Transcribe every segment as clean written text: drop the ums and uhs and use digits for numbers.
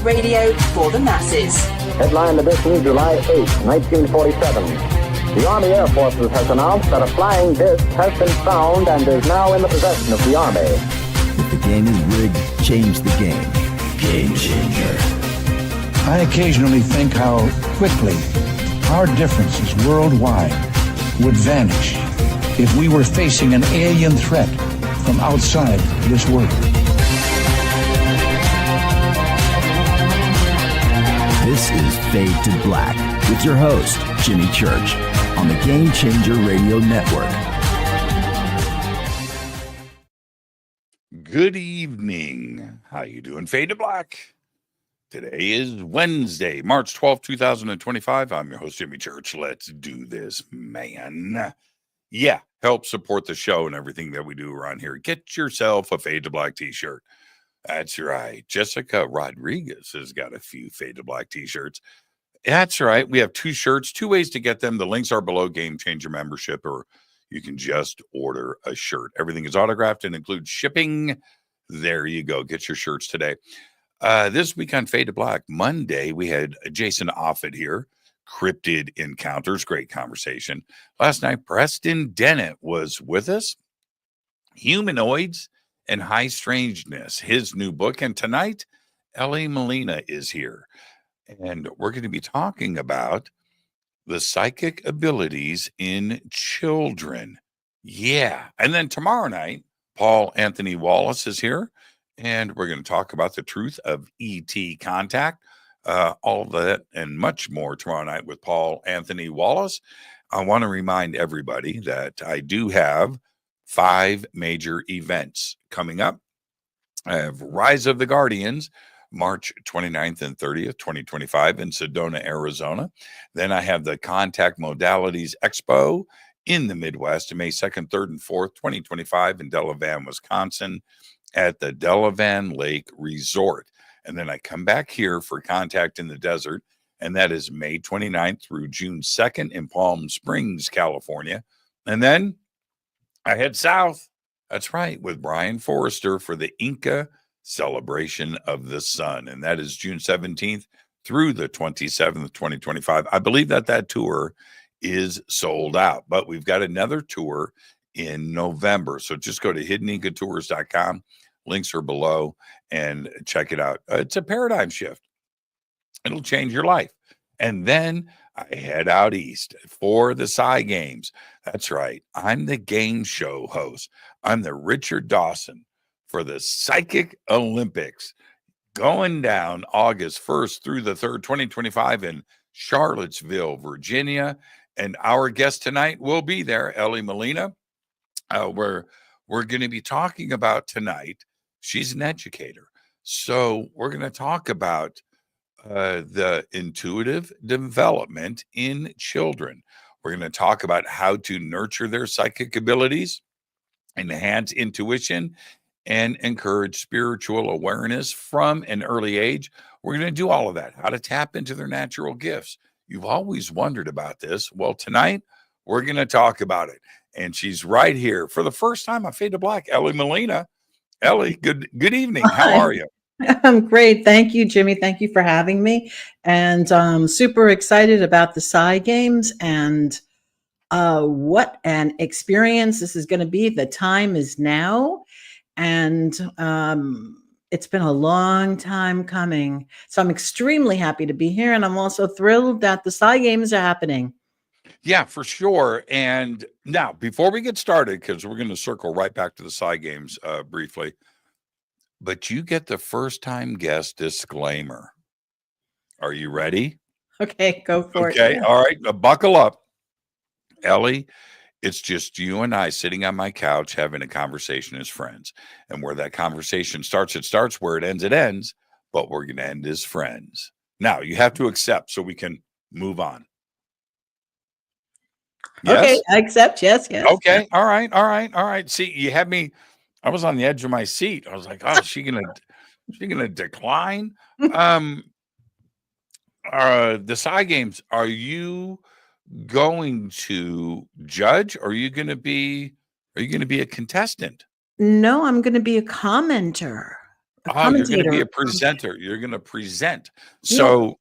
radio for the masses. Headline edition, July 8, 1947. The Army Air Forces has announced that a flying disc has been found and is now in the possession of the Army. If the game is rigged, change the game. Game changer. I occasionally think how quickly our differences worldwide would vanish if we were facing an alien threat from outside this world. This is Fade to Black with your host, Jimmy Church, on the Game Changer Radio Network. Good evening. How you doing, Fade to Black? Today is Wednesday, March 12th, 2025. I'm your host, Jimmy Church. Let's do this, man. Yeah, help support the show and everything that we do around here. Get yourself a Fade to Black t-shirt. That's right. Jessica Rodriguez has got a few Fade to Black t-shirts. That's right. We have two shirts, two ways to get them. The links are below Game Changer membership, or you can just order a shirt. Everything is autographed and includes shipping. There you go. Get your shirts today. This week on Fade to Black, Monday, we had Jason Offit here. Cryptid Encounters, great conversation. Last night, Preston Dennett was with us. Humanoids and High Strangeness, his new book. And tonight, Elly Molina is here. And we're going to be talking about the psychic abilities in children. Yeah. And then tomorrow night, Paul Anthony Wallace is here. And we're going to talk about the truth of ET contact. All of that and much more tomorrow night with Paul Anthony Wallace. I want to remind everybody that I do have 5 major events coming up. I have Rise of the Guardians, March 29th and 30th, 2025 in Sedona, Arizona. Then I have the Contact Modalities Expo in the Midwest, May 2nd, 3rd, and 4th, 2025 in Delavan, Wisconsin at the Delavan Lake Resort. And then I come back here for Contact in the Desert, and that is May 29th through June 2nd in Palm Springs, California. And then I head south, that's right, with Brian Forrester for the Inca Celebration of the Sun, and that is June 17th through the 27th, 2025. I believe that tour is sold out, but we've got another tour in November. So just go to hiddenincatours.com. Links are below and check it out. It's a paradigm shift. It'll change your life. And then I head out east for the Psi Games. That's right. I'm the game show host. I'm the Richard Dawson for the Psychic Olympics going down August 1st through the 3rd, 2025 in Charlottesville, Virginia. And our guest tonight will be there, Elly Molina. We're going to be talking about tonight. She's an educator. So we're going to talk about the intuitive development in children. We're going to talk about how to nurture their psychic abilities, enhance intuition, and encourage spiritual awareness from an early age. We're going to do all of that, how to tap into their natural gifts. You've always wondered about this. Well, tonight we're going to talk about it. And she's right here for the first time on Fade to Black, Elly Molina. Elly, good evening. How are you? I'm great. Thank you, Jimmy. Thank you for having me. And I'm super excited about the Psi Games and what an experience this is going to be. The time is now. And it's been a long time coming. So I'm extremely happy to be here. And I'm also thrilled that the Psi Games are happening. Yeah, for sure. And now, before we get started, because we're going to circle right back to the Psi Games briefly, but you get the first-time guest disclaimer. Are you ready? Okay, go for it. Okay, all right, buckle up. Elly, it's just you and I sitting on my couch having a conversation as friends. And where that conversation starts, it starts. Where it ends. But we're going to end as friends. Now, you have to accept so we can move on. Yes? Okay, I accept. Yes. Okay. All right. See, you had me. I was on the edge of my seat. I was like, "Oh, is she gonna decline?" The Psi Games. Are you going to judge? Or are you going to be a contestant? No, I'm going to be a commenter. A Oh, you're going to be commentator. a presenter. You're going to present. Yeah. So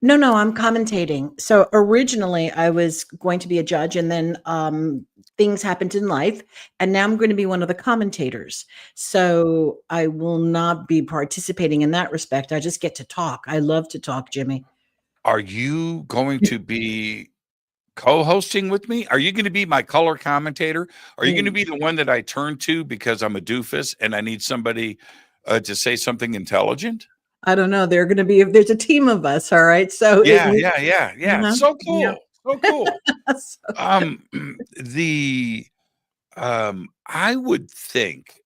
No, I'm commentating. So originally I was going to be a judge, and then things happened in life, and now I'm going to be one of the commentators. So I will not be participating in that respect. I just get to talk. I love to talk, Jimmy. are you going to be co-hosting with me? Are you going to be my color commentator? Are you going to be the one that I turn to because I'm a doofus and I need somebody to say something intelligent? I don't know. They're going to be, there's a team of us. All right. So Yeah. uh-huh, So yeah. cool. So cool. So- Um, the I would think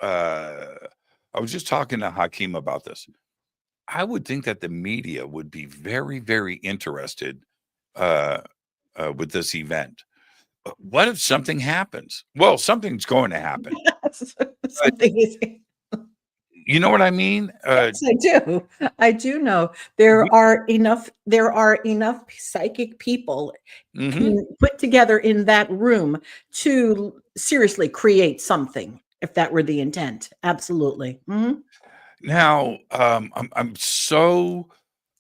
I was just talking to Hakeem about this. I would think that the media would be very, very interested uh, with this event. What if something happens? Well, something's going to happen. But something is. you know what I mean? Yes, I do. I do know We, there are enough. There are enough psychic people mhm. put together in that room to seriously create something. If that were the intent, absolutely. Mhm. Now, I'm so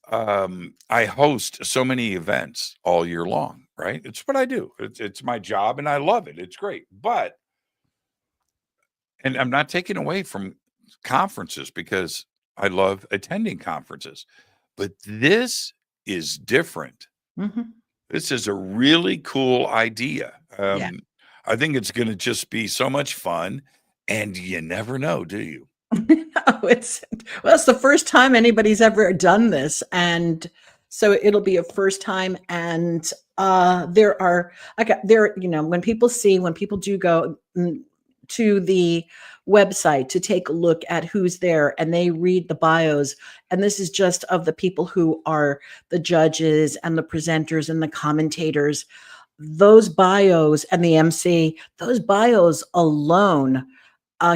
I host so many events all year long, right? It's what I do. It's my job and I love it. It's great. But and I'm not taking away from conferences because I love attending conferences. But this is different. Mhm. This is a really cool idea. Yeah. I think it's going to just be so much fun, and you never know, do you? Oh, it's the first time anybody's ever done this, and so it'll be a first time. And there are, when people do go to the website to take a look at who's there, and they read the bios, and this is just of the people who are the judges and the presenters and the commentators. Those bios and the MC, those bios alone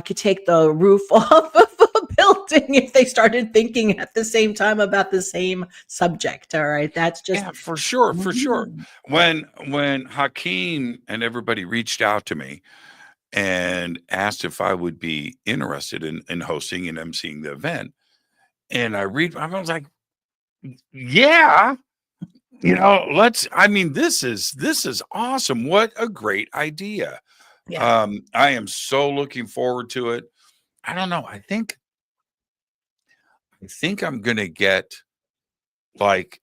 could take the roof off of a building if they started thinking at the same time about the same subject. All right. That's just. Yeah, for sure, for sure. Mhm. When Hakeem and everybody reached out to me and asked if I would be interested in hosting and emceeing the event, and I was like, yeah, I mean, this is awesome. What a great idea. Yeah. I am so looking forward to it. I don't know. I think I'm gonna get like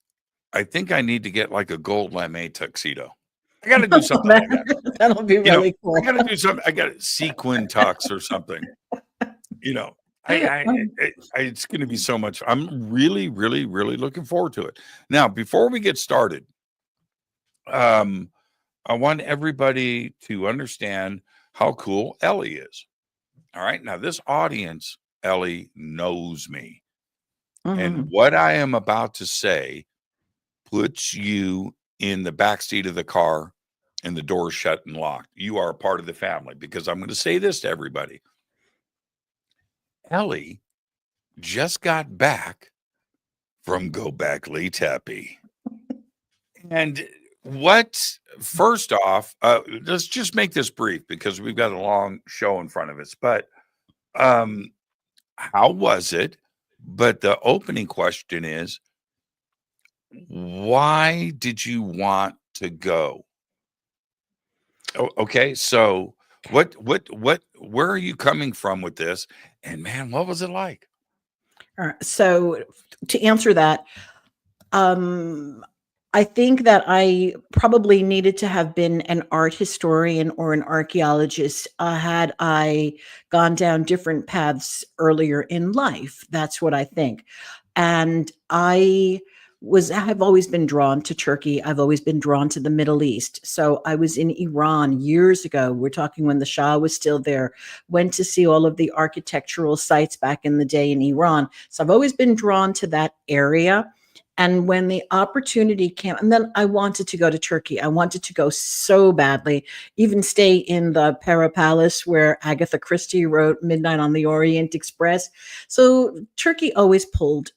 I think I need to get like a gold lame tuxedo. I got to do something like that. That'll be You know, really cool. I got to do something. I got a sequin tux or something. You know, it's going to be so much. I'm really, really, really looking forward to it. Now, before we get started, I want everybody to understand how cool Elly is. All right. Now, this audience, Elly, knows me. And Mhm. what I am about to say puts you in the back seat of the car and the door shut and locked. You are a part of the family because I'm going to say this to everybody. Elly just got back from Goly Tey. And first off, let's just make this brief because we've got a long show in front of us. But how was it? But the opening question is, why did you want to go? Okay, so where are you coming from with this? And man, what was it like? All right. So to answer that, um, I think that I probably needed to have been an art historian or an archaeologist had I gone down different paths earlier in life. That's what I think. And have always been drawn to Turkey. I've always been drawn to the Middle East. So I was in Iran years ago. We're talking when the Shah was still there, went to see all of the architectural sites back in the day in Iran. So I've always been drawn to that area. And when the opportunity came, and then I wanted to go to Turkey. I wanted to go so badly, even stay in the Pera Palace where Agatha Christie wrote Midnight on the Orient Express. So Turkey always pulled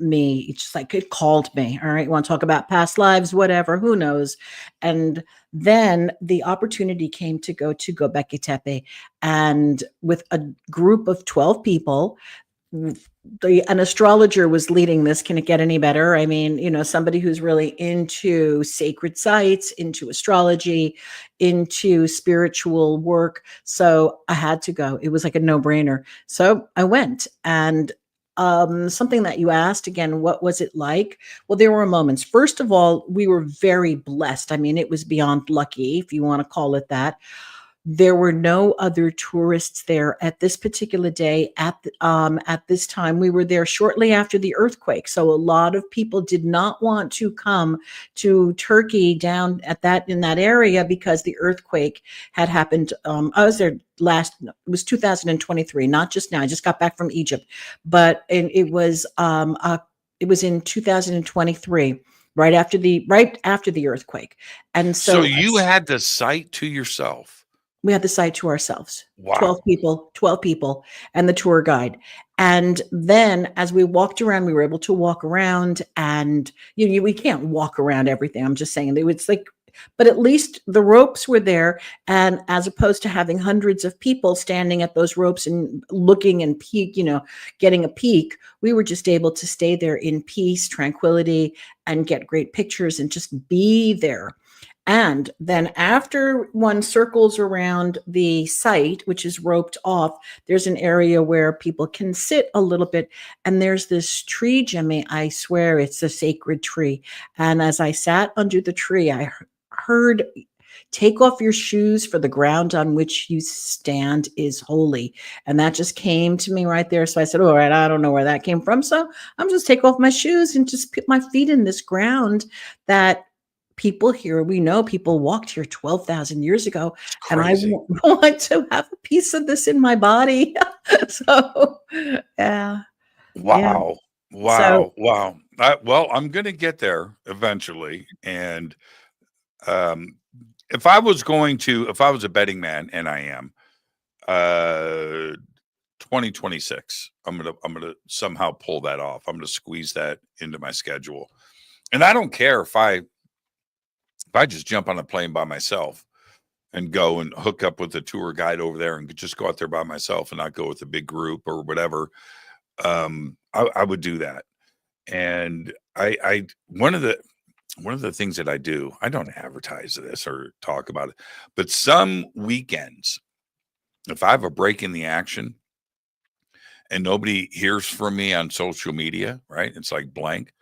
me. It's just like it called me. All right, you want to talk about past lives, whatever, who knows? And then the opportunity came to go to Göbekli Tepe, and with a group of 12 people, an astrologer was leading this. Can it get any better? I mean, somebody who's really into sacred sites, into astrology, into spiritual work. So I had to go. It was like a no-brainer. So I went. And something that you asked again, what was it like? Well, there were moments. First of all, we were very blessed. I mean, it was beyond lucky, if you want to call it that. There were no other tourists there at this particular day. At this time, we were there shortly after the earthquake, so a lot of people did not want to come to Turkey down in that area because the earthquake had happened. I was there it was 2023, not just now. I just got back from Egypt, but it was in 2023. Right after the earthquake, and so you had the site to yourself. We had the site to ourselves. Wow. 12 people, and the tour guide. And then as we walked around, we were able to walk around, and we can't walk around everything. I'm just saying it's like, but at least the ropes were there. And as opposed to having hundreds of people standing at those ropes and looking and getting a peek, we were just able to stay there in peace, tranquility, and get great pictures and just be there. And then after one circles around the site, which is roped off, there's an area where people can sit a little bit. And there's this tree, Jimmy, I swear it's a sacred tree. And as I sat under the tree, I heard, "Take off your shoes, for the ground on which you stand is holy." And that just came to me right there. So I said, all right, I don't know where that came from. So I'm just take off my shoes and just put my feet in this ground that people here, we know people walked here 12,000 years ago, and I want to have a piece of this in my body. So, yeah. Wow. Yeah. Wow. Wow. Well, I'm going to get there eventually. And if I was a betting man, and I am, 2026, I'm going to somehow pull that off. I'm going to squeeze that into my schedule. And I don't care if I just jump on a plane by myself and go and hook up with a tour guide over there and just go out there by myself and not go with a big group or whatever. I would do that. And one of the things that I do, I don't advertise this or talk about it, but some weekends, if I have a break in the action and nobody hears from me on social media, right? It's like blank.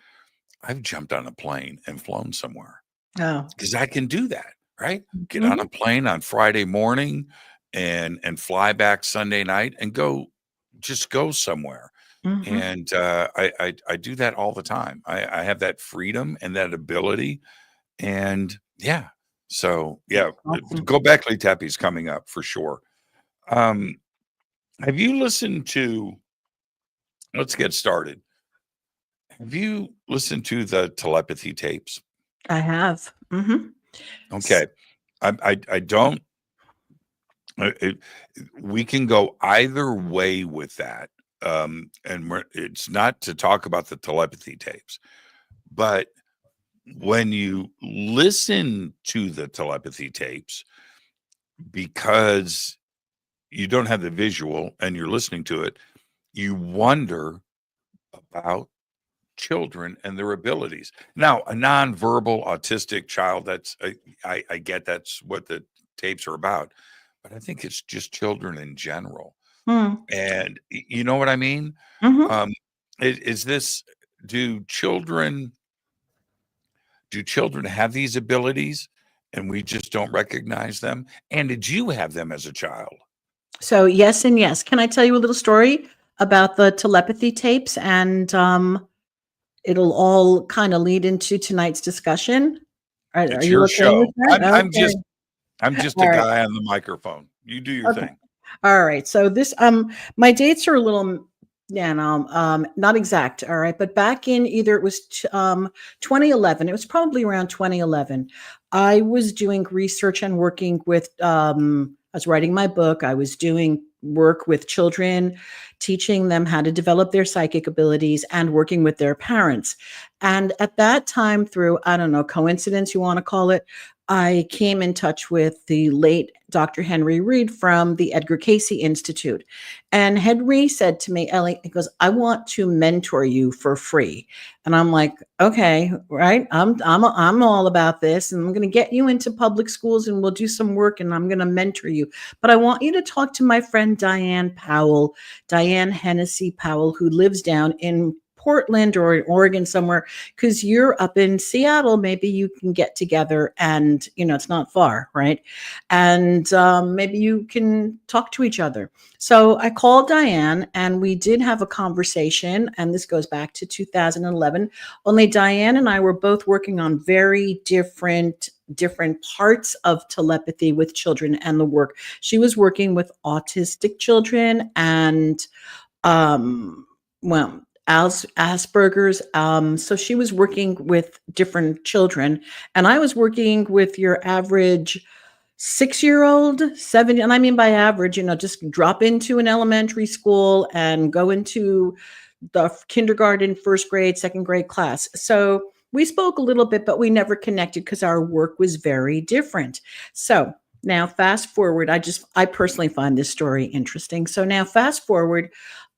I've jumped on a plane and flown somewhere. Oh, because I can do that, right? Get on a plane on Friday morning and fly back Sunday night and go somewhere. And I do that all the time. I have that freedom and that ability. And yeah, so yeah, awesome. Göbekli Tepe is coming up for sure. Have you listened to, let's get started. Have you listened to the telepathy tapes? I have. Okay. I don't, we can go either way with that. And it's not to talk about the telepathy tapes, but when you listen to the telepathy tapes, because you don't have the visual and you're listening to it, you wonder about children and their abilities. Now, a nonverbal autistic child, that's I get that's what the tapes are about, but I think it's just children in general. And you know what I mean? Is this, do children have these abilities and we just don't recognize them? And did you have them as a child? So yes and yes. Can I tell you a little story about the telepathy tapes? And it'll all kind of lead into tonight's discussion. It's your okay show. with that? I'm just a guy on the microphone. You do your thing. All right. So this, my dates are a little, not exact. All right. But back in either it was 2011, it was probably around 2011. I was doing research and working with, I was writing my book. I was doing work with children, teaching them how to develop their psychic abilities and working with their parents. And at that time, through, I don't know, coincidence, you want to call it, I came in touch with the late Dr. Henry Reed from the Edgar Cayce Institute. And Henry said to me, Elly, he goes, I want to mentor you for free. And I'm like, okay, right. I'm all about this. And I'm going to get you into public schools and we'll do some work and I'm going to mentor you. But I want you to talk to my friend Diane Hennessy Powell, who lives down in Portland or in Oregon somewhere, because you're up in Seattle. Maybe you can get together and, it's not far, right? And maybe you can talk to each other. So I called Diane and we did have a conversation, and this goes back to 2011. Only Diane and I were both working on very different parts of telepathy with children and the work. She was working with autistic children and, Asperger's. So she was working with different children, and I was working with your average 6-year-old, 7, and I mean by average, just drop into an elementary school and go into the kindergarten, first grade, second grade class. So we spoke a little bit, but we never connected because our work was very different. So now fast forward, I personally find this story interesting. So now fast forward,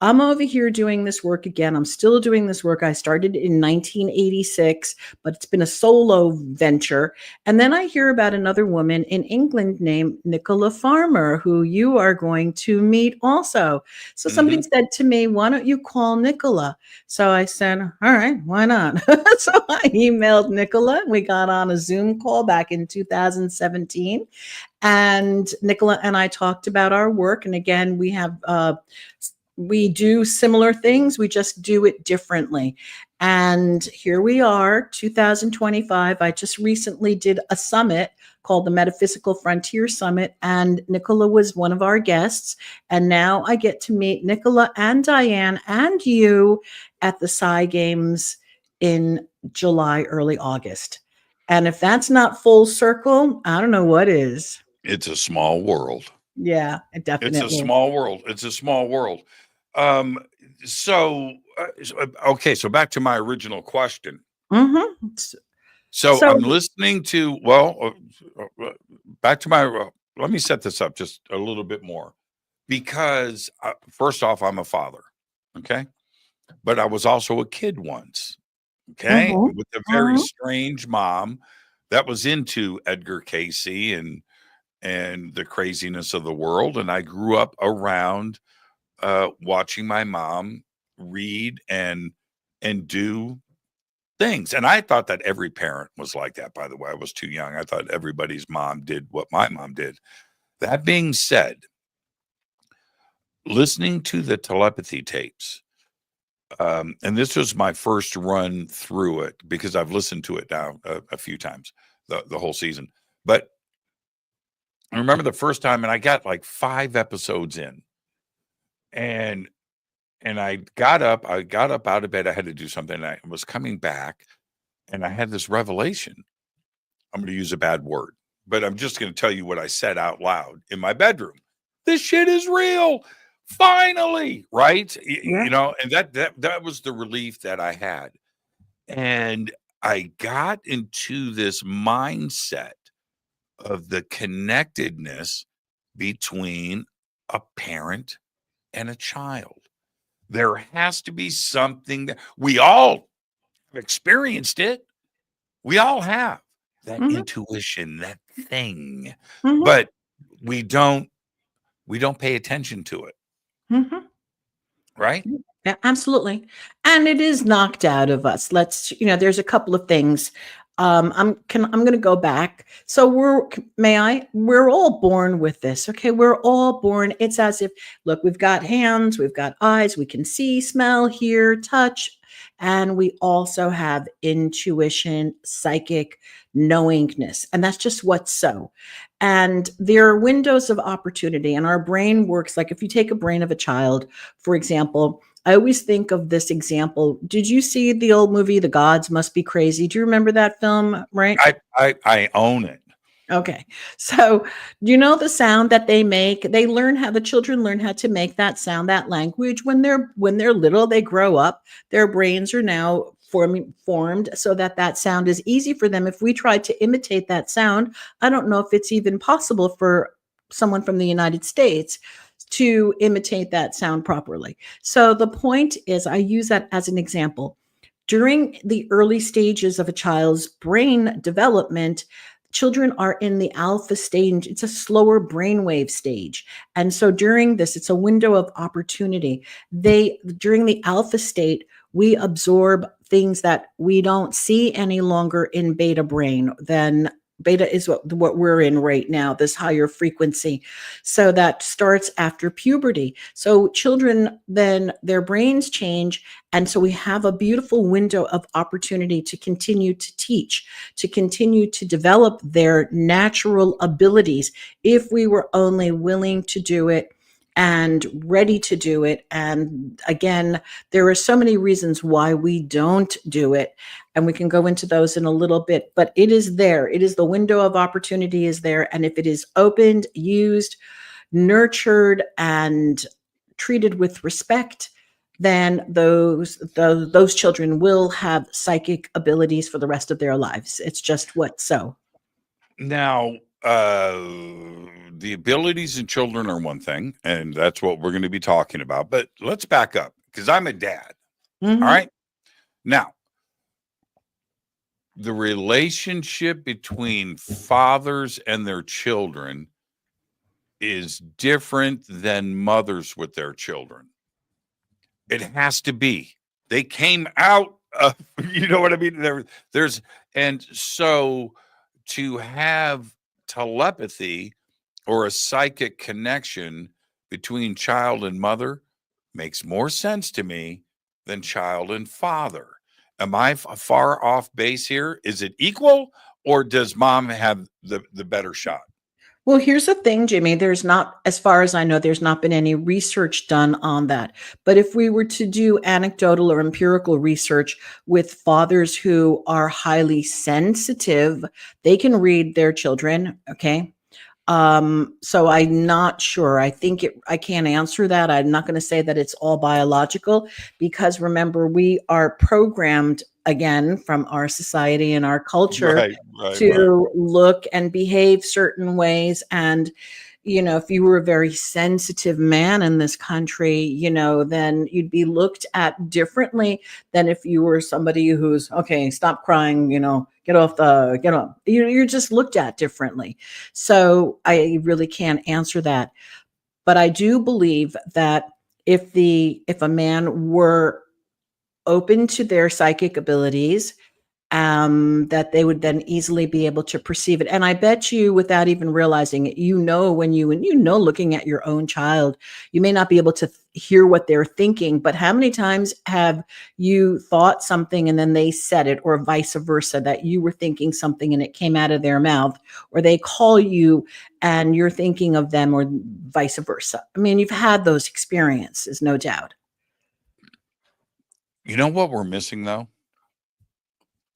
I'm over here doing this work again. I'm still doing this work. I started in 1986, but it's been a solo venture. And then I hear about another woman in England named Nicola Farmer, who you are going to meet also. So somebody said to me, why don't you call Nicola? So I said, all right, why not? So I emailed Nicola. We got on a Zoom call back in 2017. And Nicola and I talked about our work. And again, we do similar things. We just do it differently. And here we are, 2025. I just recently did a summit called the Metaphysical Frontier Summit, and Nicola was one of our guests. And now I get to meet Nicola and Diane and you at the Psi Games in July, early August. And if that's not full circle, I don't know what is. It's a small world. Yeah, definitely. It's a small world. It's a small world. So back to my original question. Mm-hmm. So I'm listening to, back to let me set this up just a little bit more, because first off, I'm a father. Okay. But I was also a kid once. Okay. With a very strange mom that was into Edgar Cayce and the craziness of the world. And I grew up around watching my mom read and do things. And I thought that every parent was like that, by the way. I was too young. I thought everybody's mom did what my mom did. That being said, listening to the telepathy tapes, and this was my first run through it because I've listened to it now a few times, the whole season. But I remember the first time, and I got like 5 episodes in, and I got up out of bed. I had to do something. And I was coming back, and I had this revelation. I'm going to use a bad word, but I'm just going to tell you what I said out loud in my bedroom. This shit is real. Finally, right? Yeah. And that was the relief that I had. And I got into this mindset of the connectedness between a parent and a child. There has to be something that we all have experienced it. We all have that intuition, that thing, but we don't pay attention to it. Right? Yeah, absolutely. And it is knocked out of us. There's a couple of things. I'm going to go back. So we're all born with this. Okay. We're all born. It's as if, look, we've got hands, we've got eyes, we can see, smell, hear, touch. And we also have intuition, psychic knowingness. And that's just what's so. And there are windows of opportunity, and our brain works like, if you take a brain of a child, for example, I always think of this example. Did you see the old movie, The Gods Must Be Crazy? Do you remember that film, right? I own it. Okay. So, you know the sound that they make? The children learn how to make that sound, that language when they're little, they grow up, their brains are now formed so that that sound is easy for them. If we try to imitate that sound, I don't know if it's even possible for someone from the United States to imitate that sound properly. So the point is I use that as an example. During the early stages of a child's brain development, children are in the alpha stage. It's a slower brainwave stage. And so during this, it's a window of opportunity. During the alpha state, we absorb things that we don't see any longer in beta brain. Then beta is what we're in right now, this higher frequency. So that starts after puberty. So children, then their brains change. And so we have a beautiful window of opportunity to continue to teach, to continue to develop their natural abilities if we were only willing to do it and ready to do it. And again, there are so many reasons why we don't do it. And we can go into those in a little bit, but it is there. It is the window of opportunity is there. And if it is opened, used, nurtured, and treated with respect, then those children will have psychic abilities for the rest of their lives. It's just what so. Now, the abilities in children are one thing, and that's what we're going to be talking about. But let's back up because I'm a dad. Mhm. All right. Now, the relationship between fathers and their children is different than mothers with their children. It has to be. They came out of, you know what I mean? And so to have telepathy or a psychic connection between child and mother makes more sense to me than child and father. Am I far off base here? Is it equal, or does mom have the better shot? Well, here's the thing, Jimmy. There's not, as far as I know, there's not been any research done on that. But if we were to do anecdotal or empirical research with fathers who are highly sensitive, they can read their children. Okay. So I'm not sure. I can't answer that. I'm not going to say that it's all biological because remember, we are programmed again from our society and our culture Right. to look and behave certain ways. And, if you were a very sensitive man in this country, then you'd be looked at differently than if you were somebody who's, okay, stop crying, get off. You're just looked at differently. So I really can't answer that. But I do believe that if a man were open to their psychic abilities, that they would then easily be able to perceive it. And I bet you, without even realizing it, when looking at your own child, you may not be able to hear what they're thinking, but how many times have you thought something and then they said it, or vice versa, that you were thinking something and it came out of their mouth, or they call you and you're thinking of them, or vice versa? I mean, you've had those experiences, no doubt. You know what we're missing, though?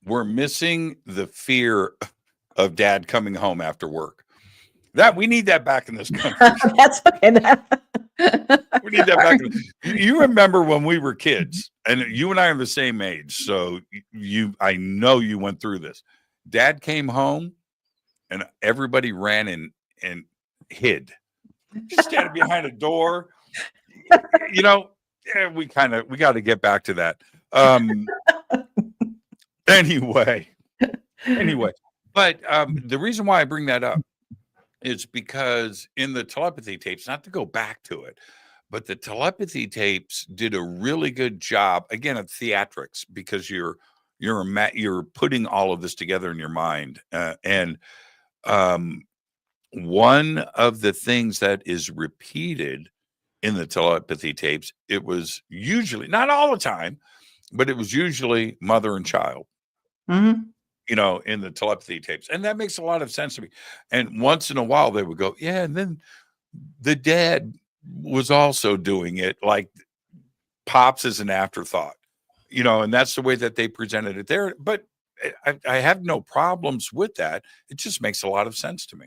We're missing the fear of dad coming home after work. That we need that back in this country. That's okay. We need that back. You remember when we were kids, and you and I are the same age, so I know you went through this. Dad came home, and everybody ran and hid, just standing behind a door. We got to get back to that. Anyway, but the reason why I bring that up is because in the telepathy tapes, not to go back to it, but the telepathy tapes did a really good job, again, of theatrics, because you're putting all of this together in your mind. And one of the things that is repeated in the telepathy tapes, it was usually, not all the time, but it was usually mother and child. Mm-hmm. In the telepathy tapes. And that makes a lot of sense to me. And once in a while they would go, yeah, and then the dad was also doing it, like pops as an afterthought, and that's the way that they presented it there. But I have no problems with that. It just makes a lot of sense to me.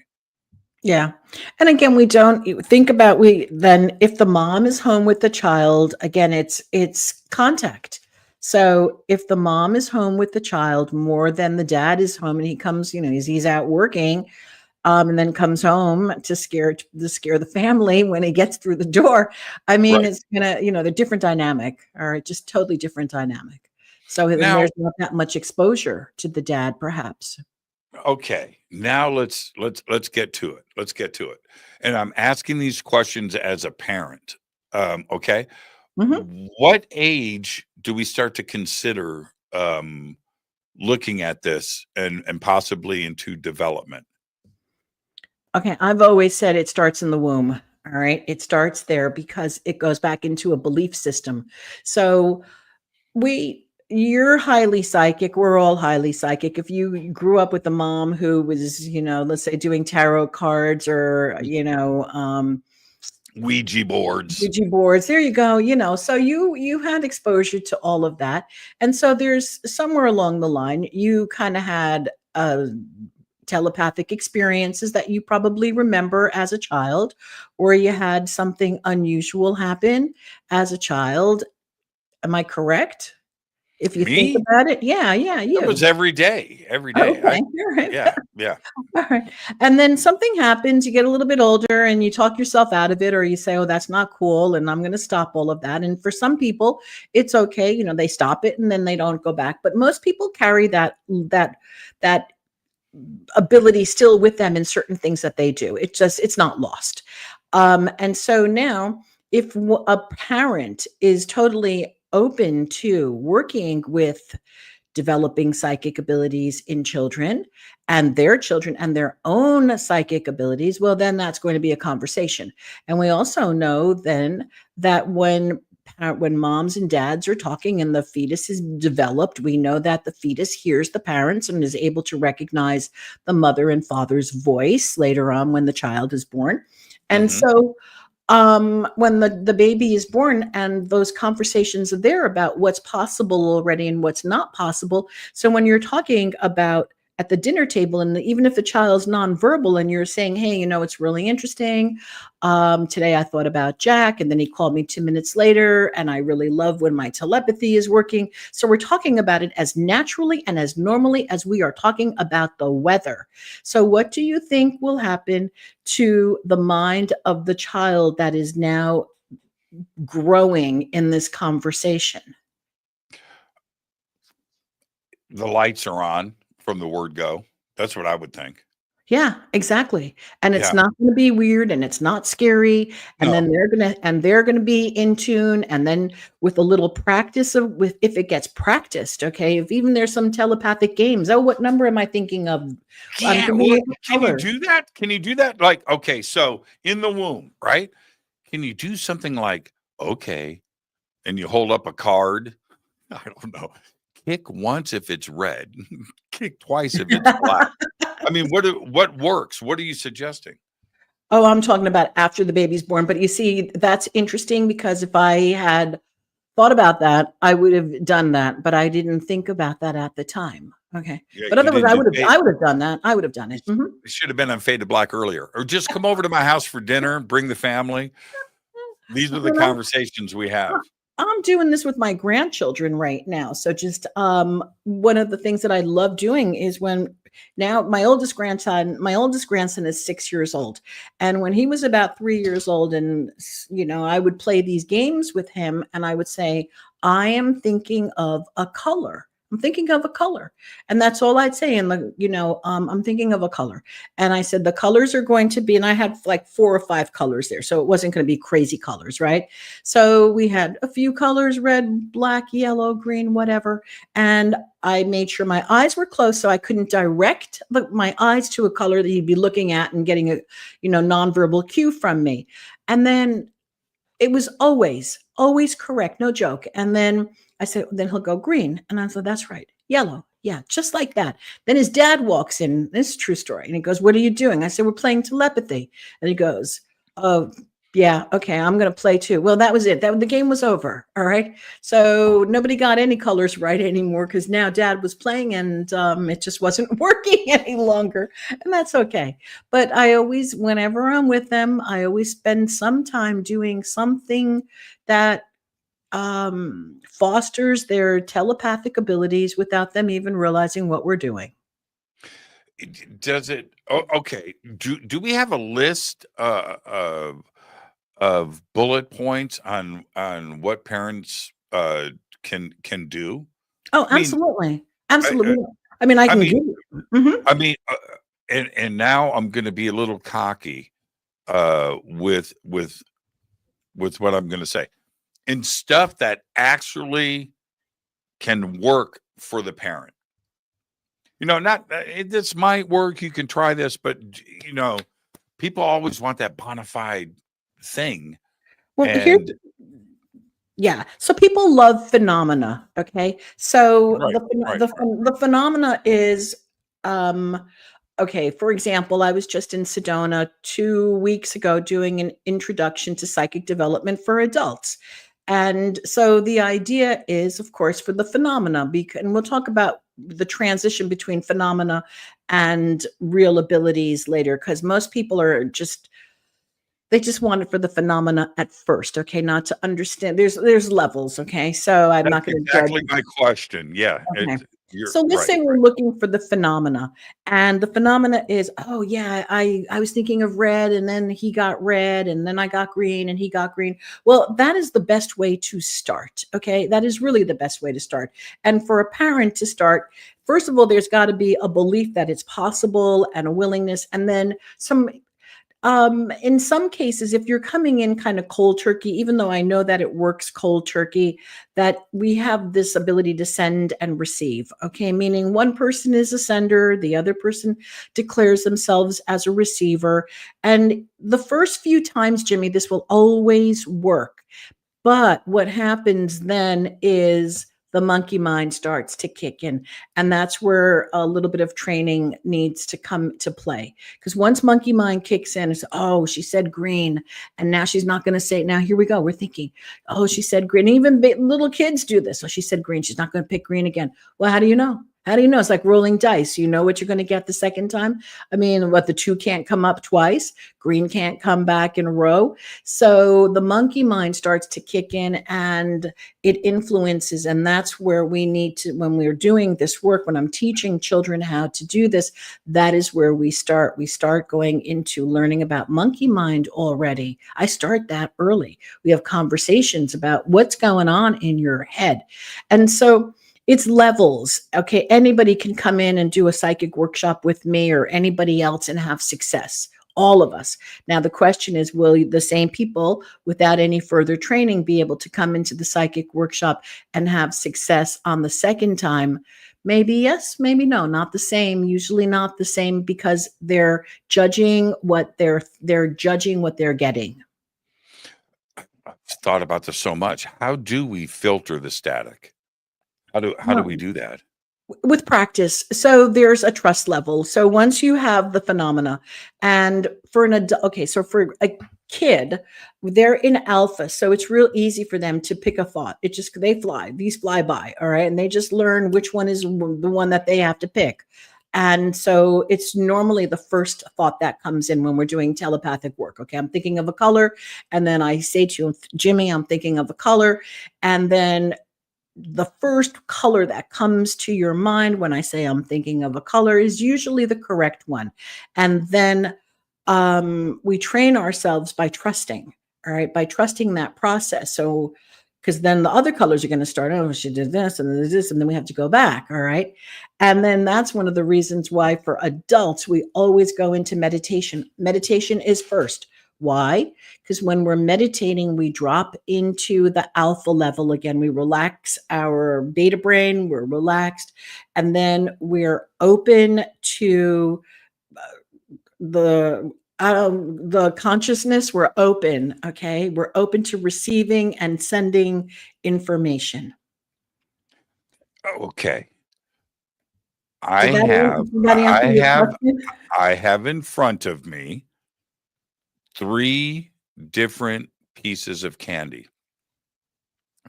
Yeah. And again, we don't think about then if the mom is home with the child, again, it's contact. So if the mom is home with the child more than the dad is home and he comes, he's out working, and then comes home to scare the family when he gets through the door. I mean, Right. it's gonna, the different dynamic, or just totally different dynamic. So then Now, there's not that much exposure to the dad, perhaps. okay, now let's get to it. Let's get to it. And I'm asking these questions as a parent. Okay. Mhm. What age do we start to consider looking at this and possibly into development? Okay, I've always said it starts in the womb. All right. It starts there because it goes back into a belief system. So you're highly psychic. We're all highly psychic. If you grew up with a mom who was, let's say doing tarot cards or, Ouija boards. Ouija boards, there you go. So you had exposure to all of that. And so there's somewhere along the line, you kind of had telepathic experiences that you probably remember as a child, or you had something unusual happen as a child. Am I correct? If you think Me? about it, yeah, That was you. every day. Every day. Okay, all right. Yeah. All right. And then something happens, you get a little bit older and you talk yourself out of it, or you say, oh, that's not cool. And I'm going to stop all of that. And for some people, it's okay. They stop it and then they don't go back. But most people carry that ability still with them in certain things that they do. It's not lost. And so now if a parent is totally open to working with developing psychic abilities in children and their own psychic abilities, well, then that's going to be a conversation. And we also know then that when moms and dads are talking and the fetus is developed, we know that the fetus hears the parents and is able to recognize the mother and father's voice later on when the child is born. And Mhm. so when the baby is born and those conversations are there about what's possible already and what's not possible. So when you're talking about at the dinner table, and even if the child's nonverbal and you're saying, hey, it's really interesting. Today I thought about Jack and then he called me 2 minutes later and I really love when my telepathy is working. So we're talking about it as naturally and as normally as we are talking about the weather. So what do you think will happen to the mind of the child that is now growing in this conversation? The lights are on from the word go. That's what I would think. Yeah, exactly. And it's Yeah. not going to be weird and it's not scary. And No. then they're going to be in tune. And then with a little practice if it gets practiced, okay, if even there's some telepathic games. Oh, what number am I thinking of? I'm Yeah. thinking of Can you color. do that? Can you do that? Like, okay, so in the womb, right? Can you do something like, okay, and you hold up a card? I don't know. Kick once if it's red, kick twice if it's black. I mean, what works? What are you suggesting? Oh, I'm talking about after the baby's born. But you see, that's interesting because if I had thought about that, I would have done that, but I didn't think about that at the time. Okay. Yeah, But you otherwise didn't do I would have done that. I would have done it. Mhm. It should have been on Fade to Black earlier, or just come over to my house for dinner, bring the family. These are the Well, conversations we have. I'm doing this with my grandchildren right now. So just one of the things that I love doing is when now my oldest grandson is 6 years old. And when he was about 3 years old, and I would play these games with him and I would say, I am thinking of a color. I'm thinking of a color. And that's all I'd say. And I'm thinking of a color. And I said, the colors are going to be, and I had like 4 or 5 colors there. So it wasn't going to be crazy colors, right? So we had a few colors, red, black, yellow, green, whatever. And I made sure my eyes were closed so I couldn't direct my eyes to a color that he'd be looking at and getting a, nonverbal cue from me. And then it was always correct, no joke. And then I said, then he'll go green. And I said, that's right. Yellow. Yeah, just like that. Then his dad walks in. This is a true story. And he goes, what are you doing? I said, we're playing telepathy. And he goes, oh, Yeah, okay, I'm gonna play too. Well, that was it. The game was over. All right. So nobody got any colors right anymore because now Dad was playing and it just wasn't working any longer, and that's okay. But I always, whenever I'm with them, I always spend some time doing something that fosters their telepathic abilities without them even realizing what we're doing. Does it? Okay. Do we have a list of bullet points on what parents can do? Oh, I mean, absolutely, I, absolutely. I mean, I I can mean, give you. Mhm. I mean, and now I'm going to be a little cocky with what I'm going to say, and stuff that actually can work for the parent. Not this might work. You can try this, but people always want that bona fide thing, Well, here's and yeah. So people love phenomena. Okay. So right, right, right. the phenomena is um okay. For example, I was just in Sedona 2 weeks ago doing an introduction to psychic development for adults. And so the idea is, of course, for the phenomena, and we'll talk about the transition between phenomena and real abilities later, because most people are just they just want it for the phenomena at first, okay, not to understand. There's levels, okay? So I'm That's not gonna judge. exactly my question. Yeah, Okay. you're So let's right, say we're right. looking for the phenomena, and the phenomena is, oh yeah, I was thinking of red, and then he got red, and then I got green, and he got green. Well, that is the best way to start, okay? That is really the best way to start. And for a parent to start, first of all, there's got to be a belief that it's possible and a willingness, and then some in some cases, if you're coming in kind of cold turkey, even though I know that it works cold turkey, that we have this ability to send and receive. Okay. Meaning one person is a sender, the other person declares themselves as a receiver. And the first few times, Jimmy, this will always work. But what happens then is the monkey mind starts to kick in. And that's where a little bit of training needs to come to play. Because once monkey mind kicks in, it's, oh, she said green. And now she's not going to say, now here we go. We're thinking, oh, she said green. Even little kids do this. So she said green. She's not going to pick green again. Well, how do you know? How do you know? It's like rolling dice. You know what you're going to get the second time. I mean, what, the two can't come up twice. Green can't come back in a row. So the monkey mind starts to kick in and it influences. And that's where we need to, when we're doing this work, when I'm teaching children how to do this, that is where we start. We start going into learning about monkey mind already. I start that early. We have conversations about what's going on in your head. And so it's levels. Okay. Anybody can come in and do a psychic workshop with me or anybody else and have success. All of us. Now, the question is, will the same people without any further training be able to come into the psychic workshop and have success on the second time? Maybe yes, maybe no, not the same, usually not the same, because they're judging what they're judging what they're getting. I've thought about this so much. How do we filter the static? How do we do that? With practice. So there's a trust level. So once you have the phenomena, and for an adult, okay, so for a kid, they're in alpha. So it's real easy for them to pick a thought. It just, these fly by. All right. And they just learn which one is the one that they have to pick. And so it's normally the first thought that comes in when we're doing telepathic work. Okay. I'm thinking of a color. And then I say to you, Jimmy, I'm thinking of a color. And then the first color that comes to your mind when I say I'm thinking of a color is usually the correct one. And then we train ourselves by trusting, all right, by trusting that process. So, because then the other colors are going to start, oh, she did this and this, and then we have to go back, all right? And then that's one of the reasons why for adults, we always go into meditation. Meditation is first. Why? Because when we're meditating, we drop into the alpha level again. We relax our beta brain, we're relaxed, and then we're open to the consciousness. We're open. Okay. We're open to receiving and sending information. Okay. Did that answer I your have question? I have in front of me 3 different pieces of candy,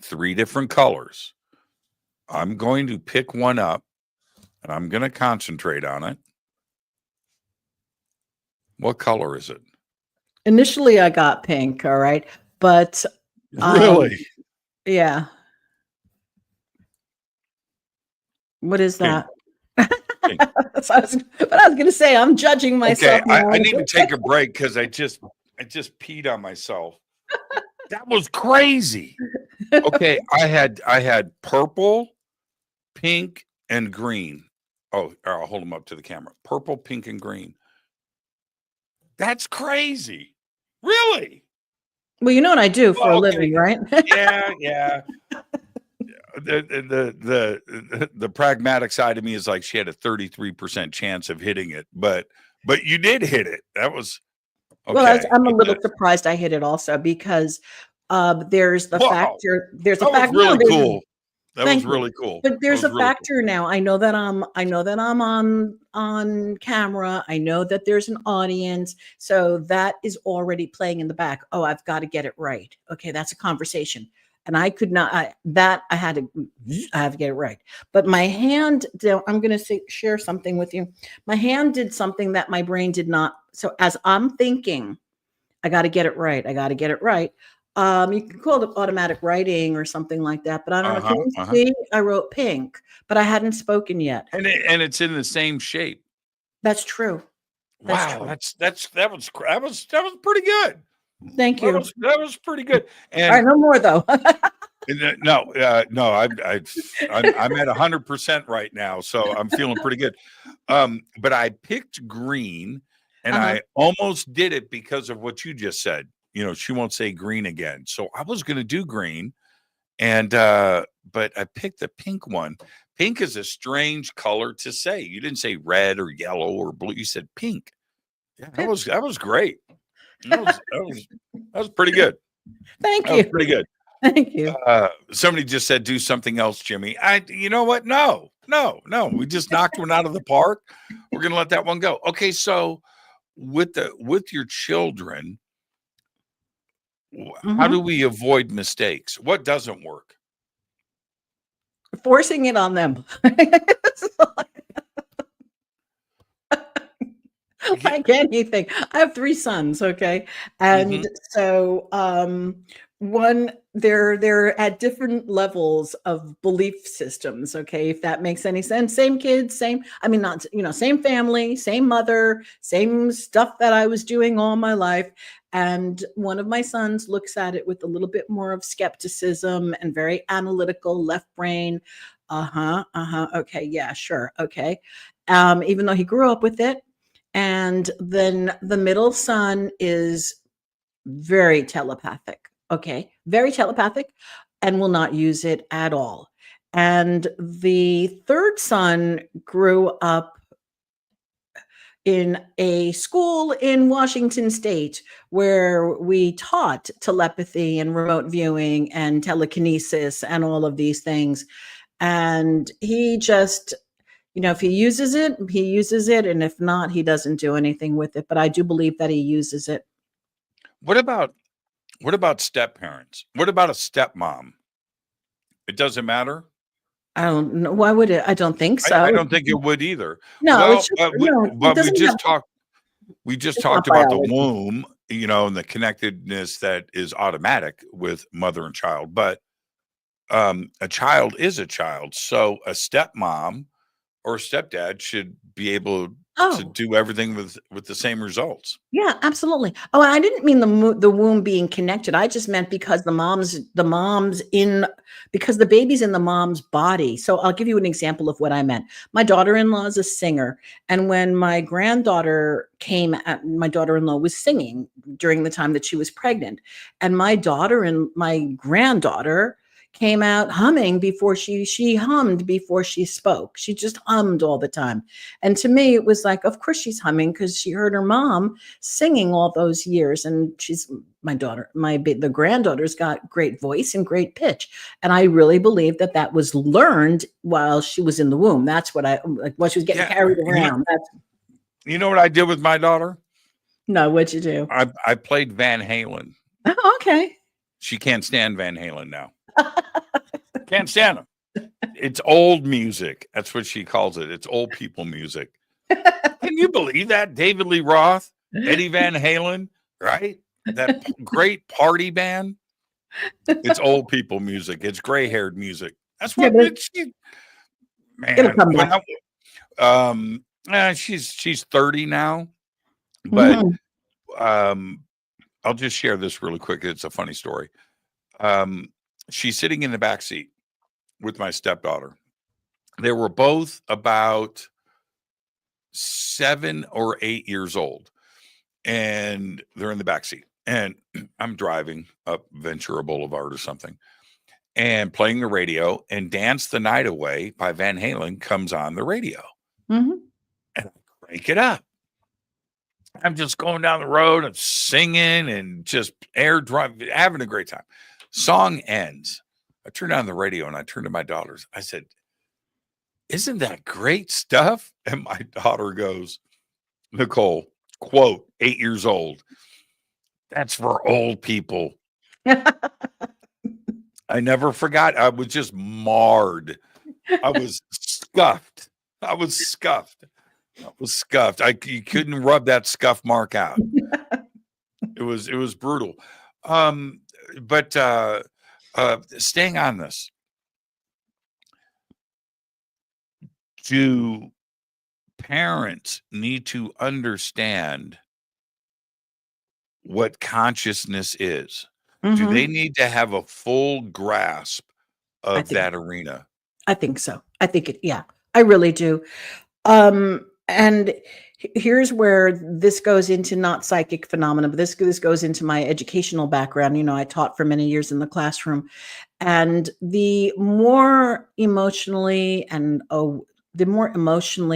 3 different colors. I'm going to pick one up and I'm going to concentrate on it. What color is it? Initially, I got pink. All right. But Really? yeah. What is Pink. that? Pink. So I was going to say, I'm judging myself. Okay, I need to take a break because I just peed on myself. That was crazy. Okay, I had purple, pink, and green. Oh, I'll hold them up to the camera. Purple, pink, and green. That's crazy. Really? Well, you know what I do for a living, right? Yeah. The pragmatic side of me is like she had a 33% chance of hitting it, but you did hit it. That was okay. Well, I'm a little surprised I hit it also because there's the factor. There's a factor. Really cool. That was really cool. But there's a factor now. I know that I'm on camera. I know that there's an audience. So that is already playing in the back. Oh, I've got to get it right. Okay, that's a conversation. And I could not, I have to get it right. But my hand, I'm going to share something with you. My hand did something that my brain did not. So as I'm thinking, I got to get it right. I got to get it right. You can call it automatic writing or something like that. But I don't know. Can you see? I wrote pink, but I hadn't spoken yet. And it's in the same shape. That's true. Wow, that was pretty good. Thank you. That was pretty good. And all right, no more though. no. I'm at 100% right now, so I'm feeling pretty good. But I picked green, and I almost did it because of what you just said. You know, she won't say green again, so I was going to do green, and but I picked the pink one. Pink is a strange color to say. You didn't say red or yellow or blue. You said pink. Yeah, that was great. That was pretty good. Thank you. That was pretty good. Thank you. Somebody just said, do something else, Jimmy. You know what? No. We just knocked one out of the park. We're going to let that one go. Okay. So with your children, how do we avoid mistakes? What doesn't work? Forcing it on them. Like anything. I have 3 sons, okay? And so one, they're at different levels of belief systems, okay? If that makes any sense. Same kids, same family, same mother, same stuff that I was doing all my life. And one of my sons looks at it with a little bit more of skepticism and very analytical, left brain. Okay, yeah, sure, okay. Even though he grew up with it. And then the middle son is very telepathic, okay? Very telepathic and will not use it at all. And the third son grew up in a school in Washington State where we taught telepathy and remote viewing and telekinesis and all of these things. And he just... if he uses it, he uses it. And if not, he doesn't do anything with it. But I do believe that he uses it. What about step parents? What about a stepmom? It doesn't matter? I don't know. Why would it? I don't think so. I don't think it would either. No, we just talked about the womb, and the connectedness that is automatic with mother and child. But a child is a child. So a stepmom or stepdad should be able to do everything with the same results. Yeah, absolutely. Oh, I didn't mean the womb being connected. I just meant because because the baby's in the mom's body. So I'll give you an example of what I meant. My daughter-in-law is a singer. And when my granddaughter my daughter-in-law was singing during the time that she was pregnant. And my granddaughter came out humming before she hummed before she spoke. She just hummed all the time. And to me, it was like, of course she's humming because she heard her mom singing all those years. And she's the granddaughter's got great voice and great pitch. And I really believe that was learned while she was in the womb. That's what while she was getting carried around. You know what I did with my daughter? No, what'd you do? I played Van Halen. Oh, okay. She can't stand Van Halen now. Can't stand him. It's old music. That's what she calls it. It's old people music. Can you believe that? David Lee Roth, Eddie Van Halen, right? That great party band. It's old people music. It's gray-haired music. That's what it's. It'll come Man, back. she's 30 now, but I'll just share this really quick. It's a funny story. She's sitting in the back seat with my stepdaughter. They were both about 7 or 8 years old, and they're in the back seat. And I'm driving up Ventura Boulevard or something, and playing the radio, and Dance the Night Away by Van Halen comes on the radio. And I crank it up. I'm just going down the road and singing and just air driving, having a great time. Song ends. I turn on the radio and I turn to my daughters. I said, "Isn't that great stuff?" And my daughter goes, Nicole, quote, 8 years old, "That's for old people." I never forgot. I was just marred. I was scuffed. You couldn't rub that scuff mark out. It was brutal. But staying on this, do parents need to understand what consciousness is? Do they need to have a full grasp of that arena? I think so. I think yeah, I really do. And here's where this goes into not psychic phenomena, but this goes into my educational background. You know, I taught for many years in the classroom, and the more emotionally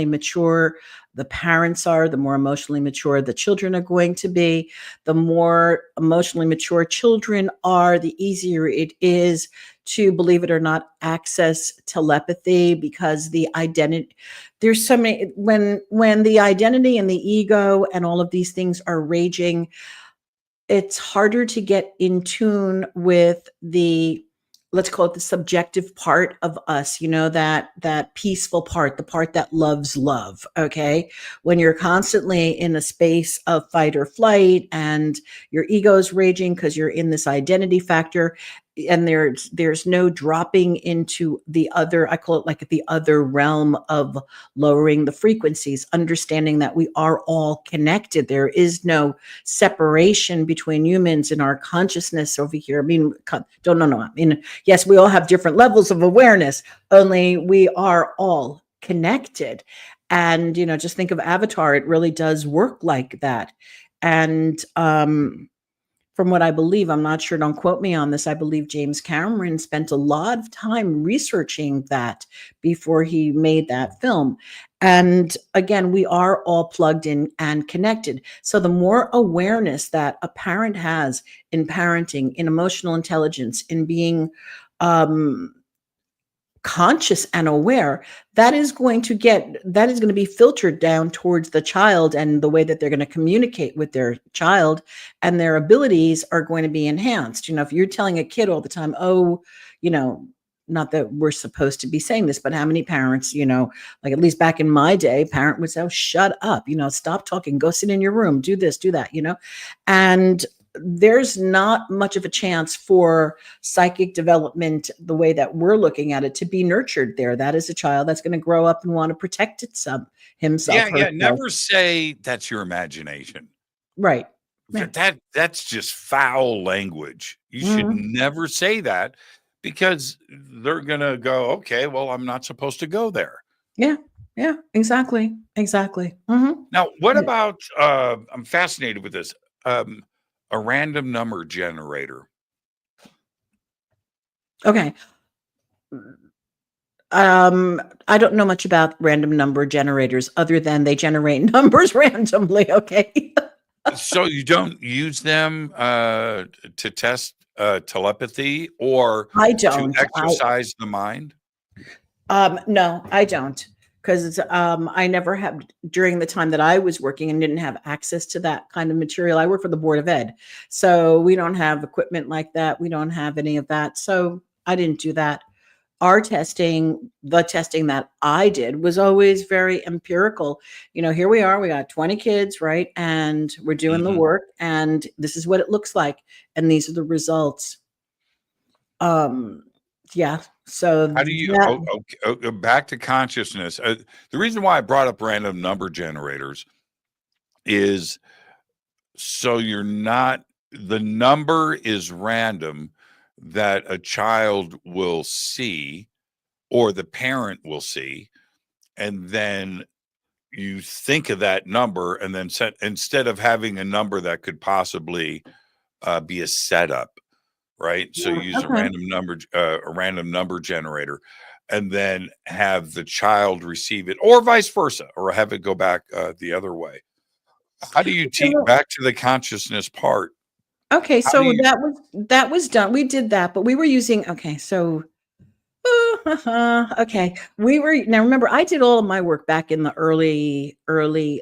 mature the parents are, the more emotionally mature the children are going to be. The more emotionally mature children are, the easier it is to, believe it or not, access telepathy, because the identity, there's so many, when the identity and the ego and all of these things are raging, it's harder to get in tune with the, let's call it the subjective part of us, you know, that peaceful part, the part that loves love. Okay. When you're constantly in a space of fight or flight and your ego's raging because you're in this identity factor, and there's no dropping into the other, I call it like the other realm of lowering the frequencies, understanding that we are all connected. There is no separation between humans in our consciousness over here. I mean, no. I mean, yes, we all have different levels of awareness, only we are all connected. And, you know, just think of Avatar. It really does work like that. And, from what I believe, I'm not sure, don't quote me on this, I believe James Cameron spent a lot of time researching that before he made that film. And again, we are all plugged in and connected. So the more awareness that a parent has in parenting, in emotional intelligence, in being conscious and aware, that is going to be filtered down towards the child and the way that they're going to communicate with their child, and their abilities are going to be enhanced. You know, if you're telling a kid all the time, oh, you know, not that we're supposed to be saying this, but how many parents, you know, like at least back in my day, parent would say, "Oh, shut up, you know, stop talking, go sit in your room, do this, do that," you know, and there's not much of a chance for psychic development, the way that we're looking at it, to be nurtured there. That is a child that's going to grow up and want to protect himself. Yeah. Never say that's your imagination. Right. That's just foul language. You should never say that, because they're going to go, okay, well, I'm not supposed to go there. Yeah, exactly. Now, what about, I'm fascinated with this, a random number generator? Okay. I don't know much about random number generators other than they generate numbers randomly. Okay. So you don't use them to test telepathy or I don't. to exercise the mind? No, I don't. because I never had, during the time that I was working and didn't have access to that kind of material. I work for the Board of Ed, so we don't have equipment like that. We don't have any of that. So I didn't do that. Our testing, the testing that I did was always very empirical. Here we are, we got 20 kids, right? And we're doing the work, and this is what it looks like. And these are the results. Yeah. So How do you, back to consciousness. The reason why I brought up random number generators is so the number is random that a child will see or the parent will see. And then you think of that number and then instead of having a number that could possibly be a setup, right? So you use a random number generator and then have the child receive it, or vice versa, or have it go back the other way. How do you teach back to the consciousness part? Okay, so that was done. We did that, but we were using okay. Now remember, I did all of my work back in the early,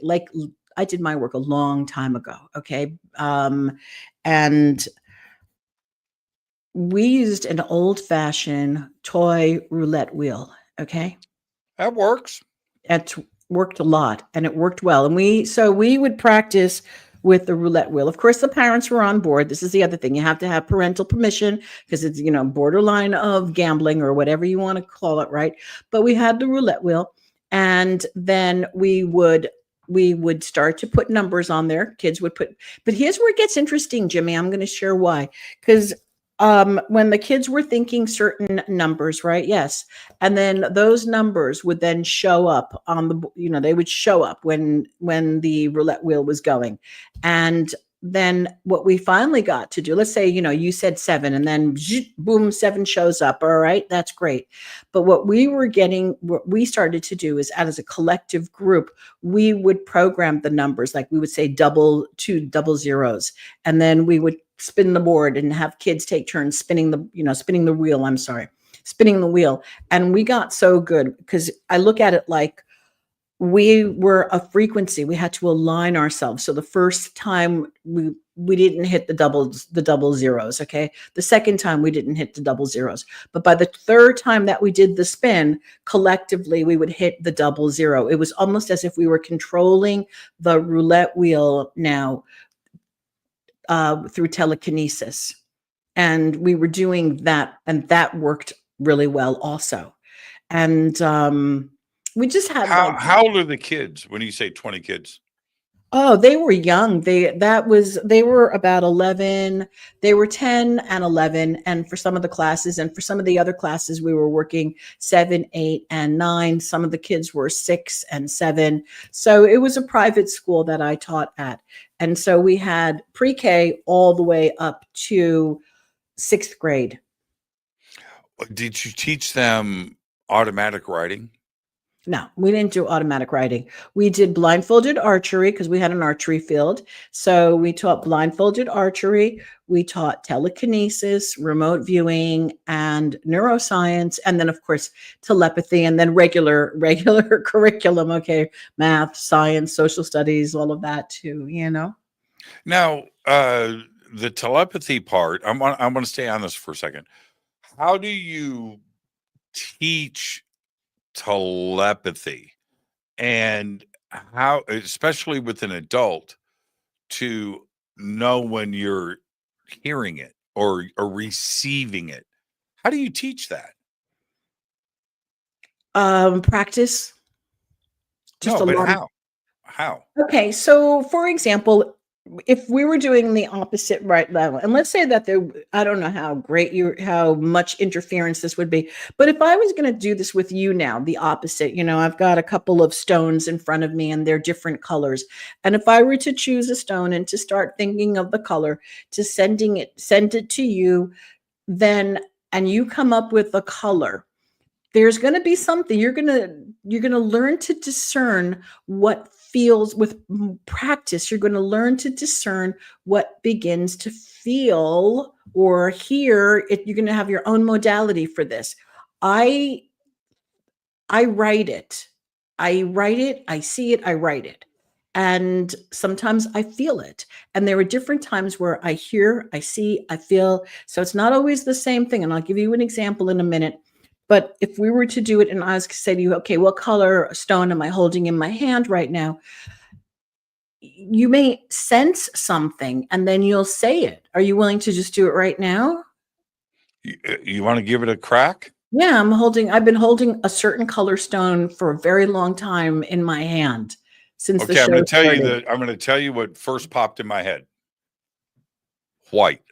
like I did my work a long time ago. Okay. And we used an old-fashioned toy roulette wheel. Okay. That works. It worked a lot, and it worked well. And we would practice with the roulette wheel. Of course, the parents were on board. This is the other thing. You have to have parental permission because it's, borderline of gambling or whatever you want to call it, right? But we had the roulette wheel, and then we would start to put numbers on there. Kids would put, but here's where it gets interesting, Jimmy. I'm going to share why. Because when the kids were thinking certain numbers, right? Yes. And then those numbers would then show up on the, they would show up when the roulette wheel was going. And then what we finally got to do, let's say, you said 7 and then boom, 7 shows up. All right. That's great. But what we started to do is, as a collective group, we would program the numbers. Like we would say 2 double zeros. And then we would spin the board and have kids take turns spinning the wheel. And we got so good because I look at it like we were a frequency. We had to align ourselves. So the first time we didn't hit the double zeros. Okay. The second time we didn't hit the double zeros, but by the third time that we did the spin collectively, we would hit the double zero. It was almost as if we were controlling the roulette wheel now through telekinesis. And we were doing that, and that worked really well also. And we just had how old are the kids when you say 20 kids? Oh, they were young. They were about 11. They were 10 and 11. And for some of the classes and for some of the other classes, we were working 7, 8, and 9. Some of the kids were 6 and 7. So it was a private school that I taught at. And so we had pre-K all the way up to 6th grade. Did you teach them automatic writing? No, we didn't do automatic writing. We did blindfolded archery because we had an archery field. So we taught blindfolded archery. We taught telekinesis, remote viewing, and neuroscience. And then, of course, telepathy, and then regular curriculum. Okay. Math, science, social studies, all of that too, Now, the telepathy part, I'm going to stay on this for a second. How do you teach telepathy, and how, especially with an adult, to know when you're hearing it or receiving it? How do you teach that? Practice. No, but how? Okay, so for example, if we were doing the opposite right level, and let's say that I don't know how much interference this would be, but if I was going to do this with you now, the opposite, I've got a couple of stones in front of me and they're different colors. And if I were to choose a stone and to start thinking of the color, to send it to you, and you come up with a color, there's going to be something you're going to learn to discern what feels with practice. You're going to learn to discern what begins to feel or hear it. You're going to have your own modality for this. I write it. I write it, I see it, I write it. And sometimes I feel it. And there are different times where I hear, I see, I feel. So it's not always the same thing. And I'll give you an example in a minute. But if we were to do it and I was to say to you, okay, what color stone am I holding in my hand right now? You may sense something and then you'll say it. Are you willing to just do it right now? You want to give it a crack? Yeah, I've been holding a certain color stone for a very long time in my hand since the Okay, show started. I'm going to tell you what first popped in my head. White.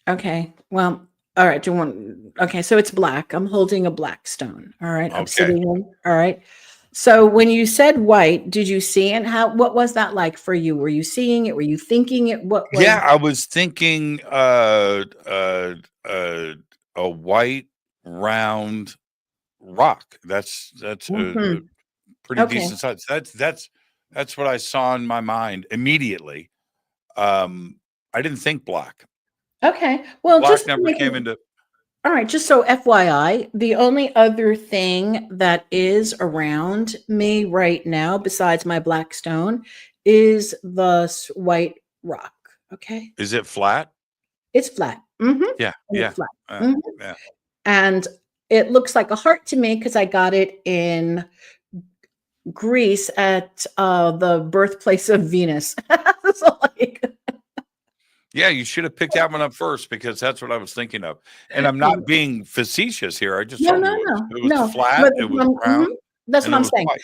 Okay. Well, all right. Okay. So it's black. I'm holding a black stone. All right. I'm Okay. sitting in. All right. So when you said white, did you see it? What was that like for you? Were you seeing it? Were you thinking it? What was Yeah, I was thinking a white round rock. That's a Mhm. pretty Okay. decent size. That's what I saw in my mind immediately. I didn't think black. Okay. Well, Black just to never make came it, into. all right, just so FYI, the only other thing that is around me right now, besides my black stone, is the white rock. Okay. Is it flat? It's flat. Yeah, It's yeah, flat. Mhm. yeah. And it looks like a heart to me because I got it in Greece at the birthplace of Venus. So like, Yeah, you should have picked that one up first because that's what I was thinking of. And I'm not being facetious here. I just no, told no, you no, it was no. flat, But it was round, that's and what it I'm was saying. white.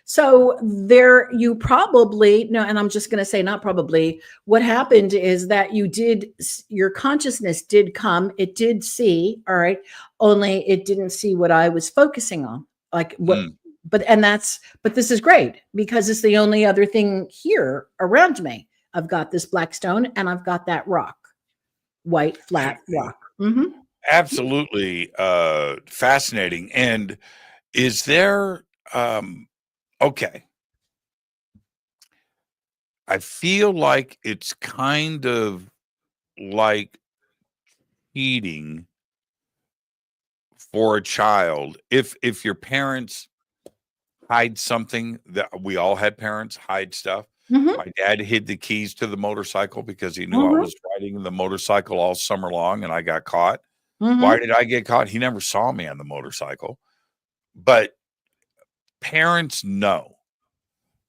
So there, you probably no, and I'm just going to say not probably. What happened is that your consciousness did come, it did see, all right, only it didn't see what I was focusing on, like what. Mm. But this is great because it's the only other thing here around me. I've got this black stone and I've got that rock, white flat rock. Absolutely fascinating. And is there okay. I feel like it's kind of like cheating for a child if your parents hide something. That we all had parents hide stuff. Mm-hmm. My dad hid the keys to the motorcycle because he knew I Mm-hmm. was riding the motorcycle all summer long and I got caught. Mm-hmm. Why did I get caught? He never saw me on the motorcycle. But parents know.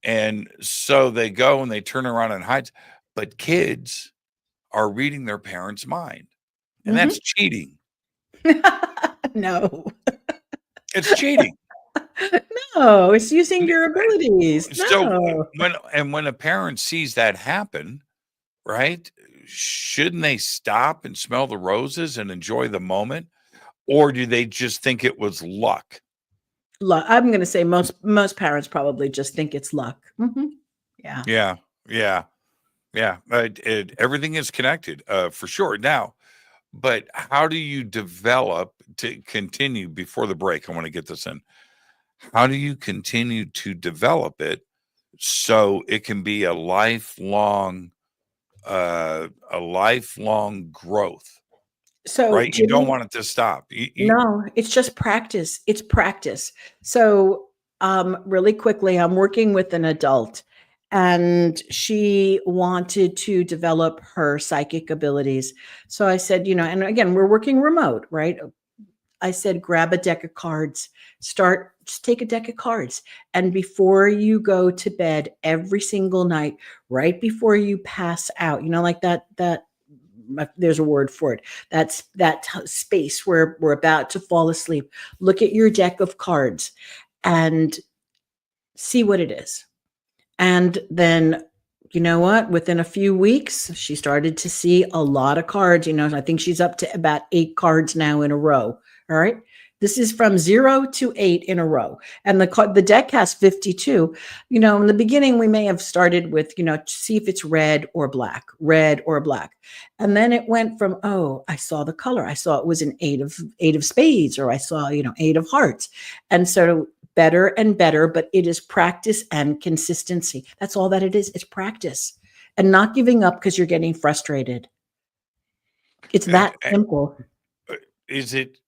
And so they go and they turn around and hide. But kids are reading their parents' mind. And that's cheating. No. It's cheating. No, it's using your abilities. So No. when a parent sees that happen, right? Shouldn't they stop and smell the roses and enjoy the moment? Or do they just think it was luck? I'm going to say most parents probably just think it's luck. Yeah. Yeah. Yeah. Yeah. Everything is connected for sure. Now, but how do you develop to continue before the break? I want to get this in. How do you continue to develop it so it can be a lifelong growth, So, right? You don't Jimmy, want it to stop. no, it's just practice. It's practice. So, really quickly, I'm working with an adult and she wanted to develop her psychic abilities. So I said, and again, we're working remote, right? I said, grab a deck of cards, just take a deck of cards. And before you go to bed every single night, right before you pass out, like that, there's a word for it. That's that space where we're about to fall asleep. Look at your deck of cards and see what it is. And then, you know what? Within a few weeks, she started to see a lot of cards. I think she's up to about 8 cards now in a row. All right. This is from 0 to 8 in a row. And the deck has 52. In the beginning, we may have started with, see if it's red or black. And then it went from, oh, I saw the color. I saw it was an 8 of spades, or I saw, 8 of hearts. And so better and better, but it is practice and consistency. That's all that it is. It's practice and not giving up because you're getting frustrated. It's that simple. Is it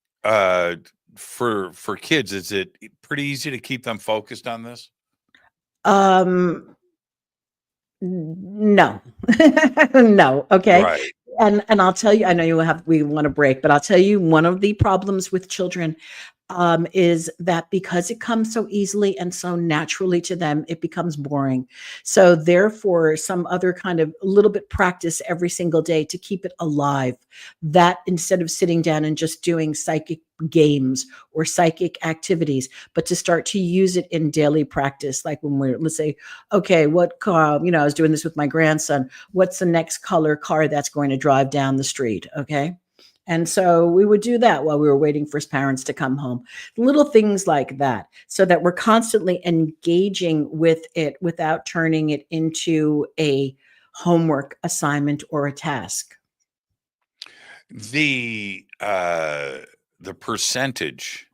for kids, is it pretty easy to keep them focused on this? No. No. Okay. Right. And I'll tell you, I know we want to break, but I'll tell you one of the problems with children is that because it comes so easily and so naturally to them, it becomes boring. So therefore, some other kind of little bit practice every single day to keep it alive. That instead of sitting down and just doing psychic games or psychic activities, but to start to use it in daily practice. Like when let's say, okay, what car, I was doing this with my grandson. What's the next color car that's going to drive down the street? Okay. And so we would do that while we were waiting for his parents to come home. Little things like that, so that we're constantly engaging with it without turning it into a homework assignment or a task. The percentage,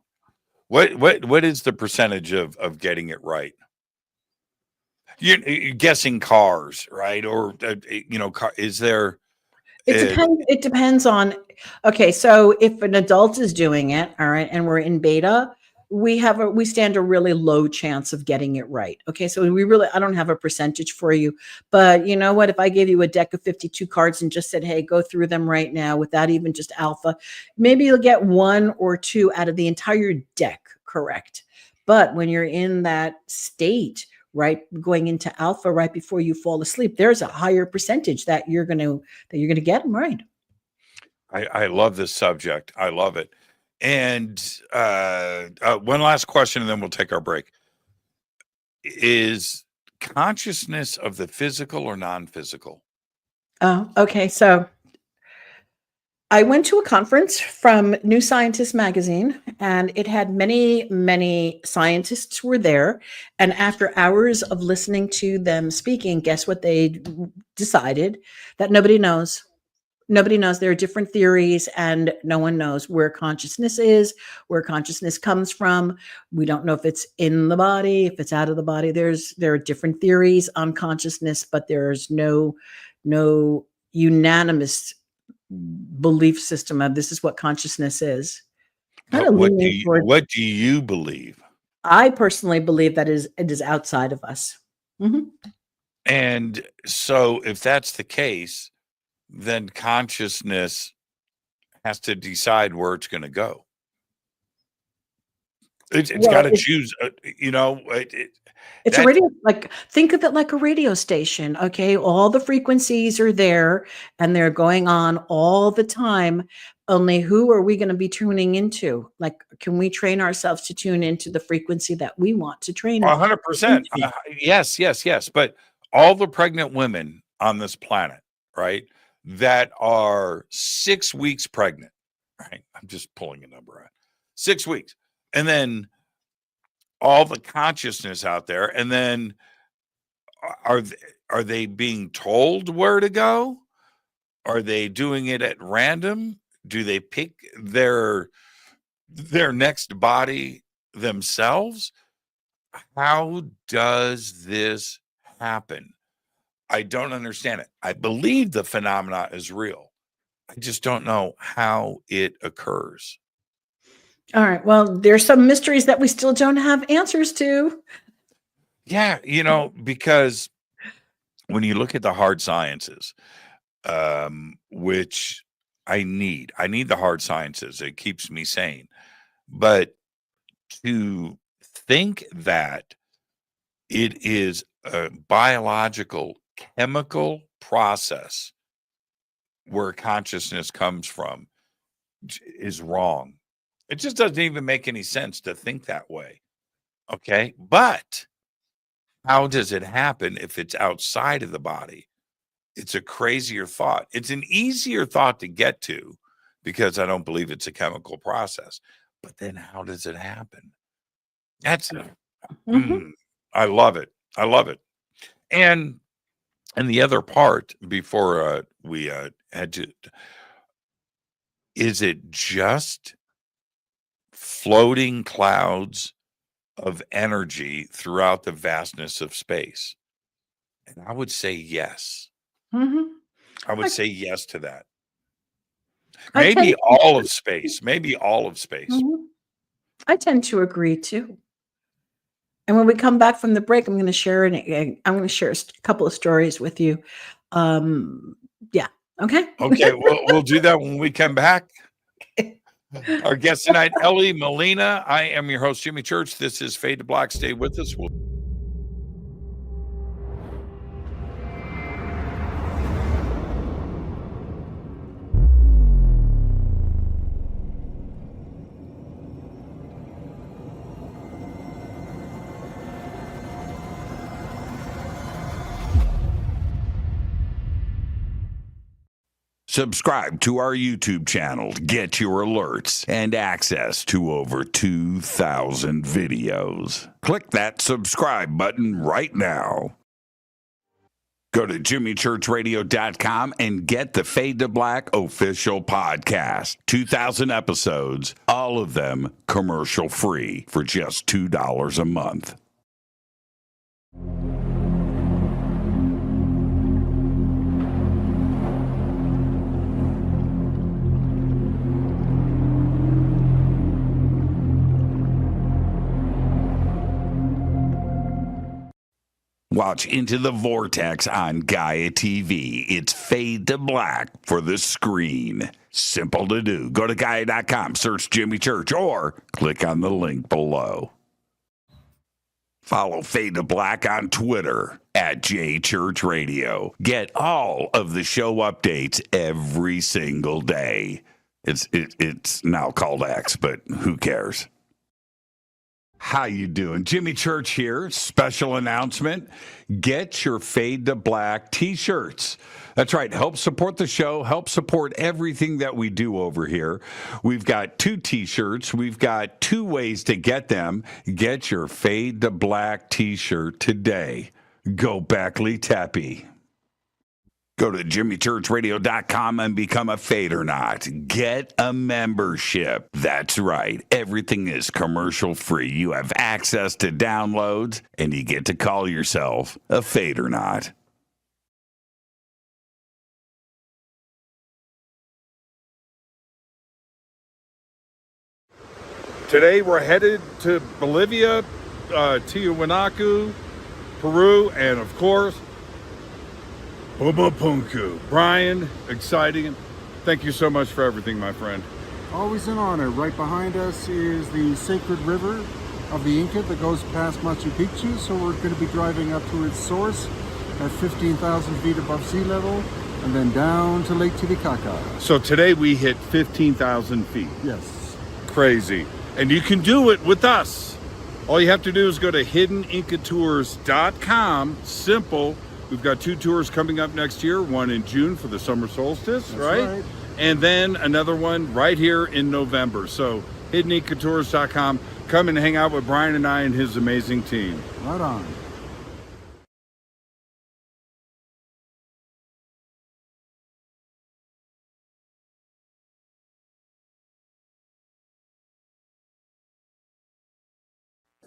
what is the percentage of getting it right? You're guessing cars, right? Or is there? It depends on, okay, so if an adult is doing it, all right, and we're in beta, we stand a really low chance of getting it right. Okay, so I don't have a percentage for you, but you know what? If I gave you a deck of 52 cards and just said, hey, go through them right now without even just alpha, maybe you'll get 1 or 2 out of the entire deck correct. But when you're in that state, right, going into alpha right before you fall asleep, there's a higher percentage that you're going to get them right. I love this subject. I love it. And one last question, and then we'll take our break. Is consciousness of the physical or non-physical? Oh, okay. So I went to a conference from New Scientist magazine, and it had many, many scientists were there. And after hours of listening to them speaking, guess what they decided? That nobody knows. Nobody knows. There are different theories, and no one knows where consciousness is, where consciousness comes from. We don't know if it's in the body, if it's out of the body. There are different theories on consciousness, but there's no unanimous belief system of this is what consciousness is. What do you believe? I personally believe that it is outside of us. Mm-hmm. And so if that's the case, then consciousness has to decide where it's going to go. It's got to choose, It's a radio, think of it like a radio station. Okay. All the frequencies are there and they're going on all the time. Only who are we going to be tuning into? Like, can we train ourselves to tune into the frequency that we want to train? 100%. Yes. But all the pregnant women on this planet, right, that are 6 weeks pregnant, right? I'm just pulling a number out. 6 weeks. And then all the consciousness out there. And then are they being told where to go? Are they doing it at random? Do they pick their next body themselves? How does this happen? I don't understand it. I believe the phenomena is real. I just don't know how it occurs. All right. Well, there's some mysteries that we still don't have answers to. Yeah, because when you look at the hard sciences, which I need the hard sciences. It keeps me sane. But to think that it is a biological, chemical process where consciousness comes from is wrong. It just doesn't even make any sense to think that way. Okay. But how does it happen if it's outside of the body? It's a crazier thought. It's an easier thought to get to because I don't believe it's a chemical process. But then how does it happen? That's I love it. I love it. And the other part before we had to, is it just floating clouds of energy throughout the vastness of space? And I would say yes. Mm-hmm. I would say yes to that. Maybe all of space. Maybe all of space. Mm-hmm. I tend to agree too. And when we come back from the break, I'm going to share a couple of stories with you. Yeah. Okay. Okay, we'll do that when we come back. Our guest tonight, Elly Molina. I am your host, Jimmy Church. This is Fade to Black. Stay with us. Subscribe to our YouTube channel to get your alerts and access to over 2,000 videos. Click that subscribe button right now. Go to jimmychurchradio.com and get the Fade to Black official podcast. 2,000 episodes, all of them commercial free for just $2 a month. Watch Into the Vortex on Gaia TV. It's Fade to Black for the screen. Simple to do. Go to Gaia.com, search Jimmy Church, or click on the link below. Follow Fade to Black on Twitter at JChurchRadio. Get all of the show updates every single day. It's now called X, but who cares? How you doing? Jimmy Church here. Special announcement. Get your Fade to Black t-shirts. That's right. Help support the show. Help support everything that we do over here. We've got 2 t-shirts. We've got 2 ways to get them. Get your Fade to Black t-shirt today. Go Beckley Teppy. Go to jimmychurchradio.com and become a Fadernaut. Get a membership. That's right. Everything is commercial free. You have access to downloads, and you get to call yourself a Fadernaut. Today we're headed to Bolivia, Tiwanaku, Peru, and of course, Bumapunku. Brian, exciting. Thank you so much for everything, my friend. Always an honor. Right behind us is the sacred river of the Inca that goes past Machu Picchu. So we're going to be driving up to its source at 15,000 feet above sea level and then down to Lake Titicaca. So today we hit 15,000 feet. Yes. Crazy. And you can do it with us. All you have to do is go to hiddenincatours.com. Simple. We've got 2 tours coming up next year, one in June for the summer solstice, right? And then another one right here in November. So hiddenincatours.com. Come and hang out with Brian and I and his amazing team. Right on.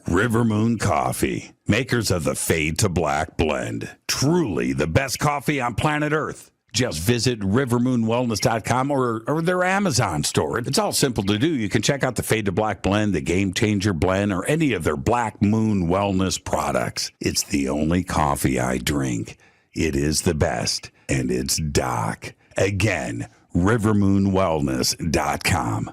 River Moon Coffee, makers of the Fade to Black blend. Truly the best coffee on planet Earth. Just visit rivermoonwellness.com or their Amazon store. It's all simple to do. You can check out the Fade to Black blend, the Game Changer blend, or any of their Black Moon Wellness products. It's the only coffee I drink. It is the best, and it's Doc. Again, rivermoonwellness.com.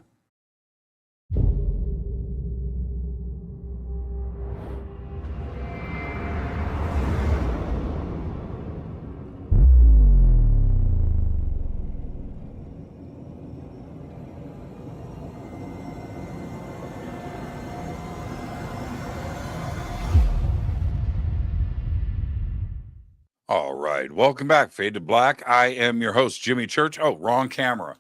All right. Welcome back, Fade to Black. I am your host, Jimmy Church. Oh, wrong camera.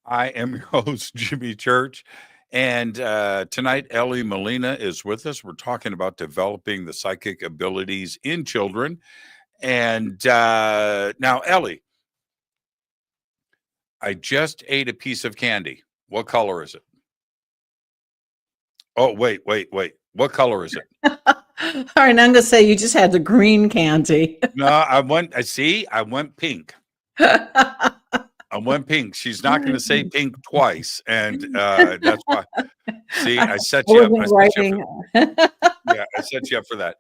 I am your host, Jimmy Church. And tonight, Elly Molina is with us. We're talking about developing the psychic abilities in children. And now, Elly, I just ate a piece of candy. What color is it? Oh, wait. What color is it? All right, I'm going to say you just had the green candy. No, I went pink. I I went pink. She's not going to say pink twice, and that's why. See, I set you up. I wasn't set you writing. up yeah, I set you up for that.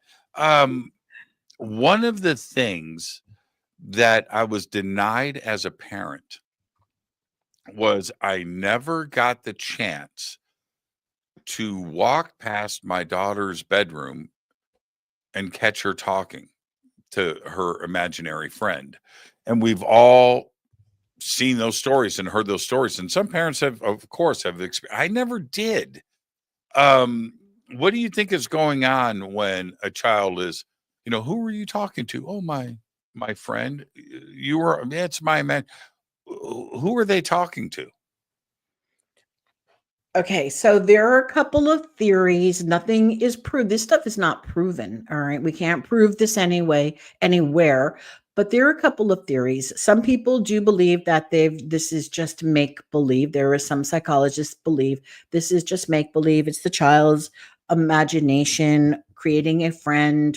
One of the things that I was denied as a parent was I never got the chance to walk past my daughter's bedroom and catch her talking to her imaginary friend. And we've all seen those stories and heard those stories. And some parents have, of course, have I never did. What do you think is going on when a child is, who were you talking to? Oh, my friend, you were, it's my man. Who are they talking to? Okay, so there are a couple of theories. Nothing is proved. This stuff is not proven. All right. We can't prove this anywhere. But there are a couple of theories. Some people do believe that this is just make believe. There are some psychologists believe this is just make believe. It's the child's imagination creating a friend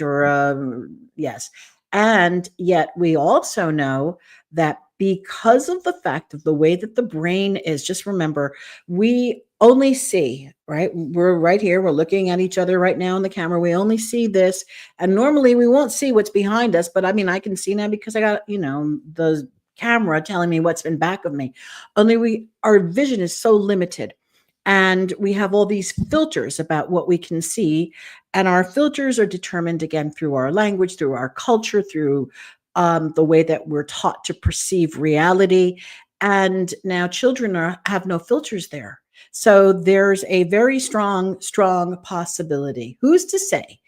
yes. And yet we also know that because of the fact of the way that the brain is, just remember, we only see, right? We're right here. We're looking at each other right now on the camera. We only see this. And normally we won't see what's behind us. But I mean, I can see now because I got, the camera telling me what's in back of me. Only our vision is so limited. And we have all these filters about what we can see. And our filters are determined again through our language, through our culture, through the way that we're taught to perceive reality. And now children have no filters there. So there's a very strong possibility. Who's to say,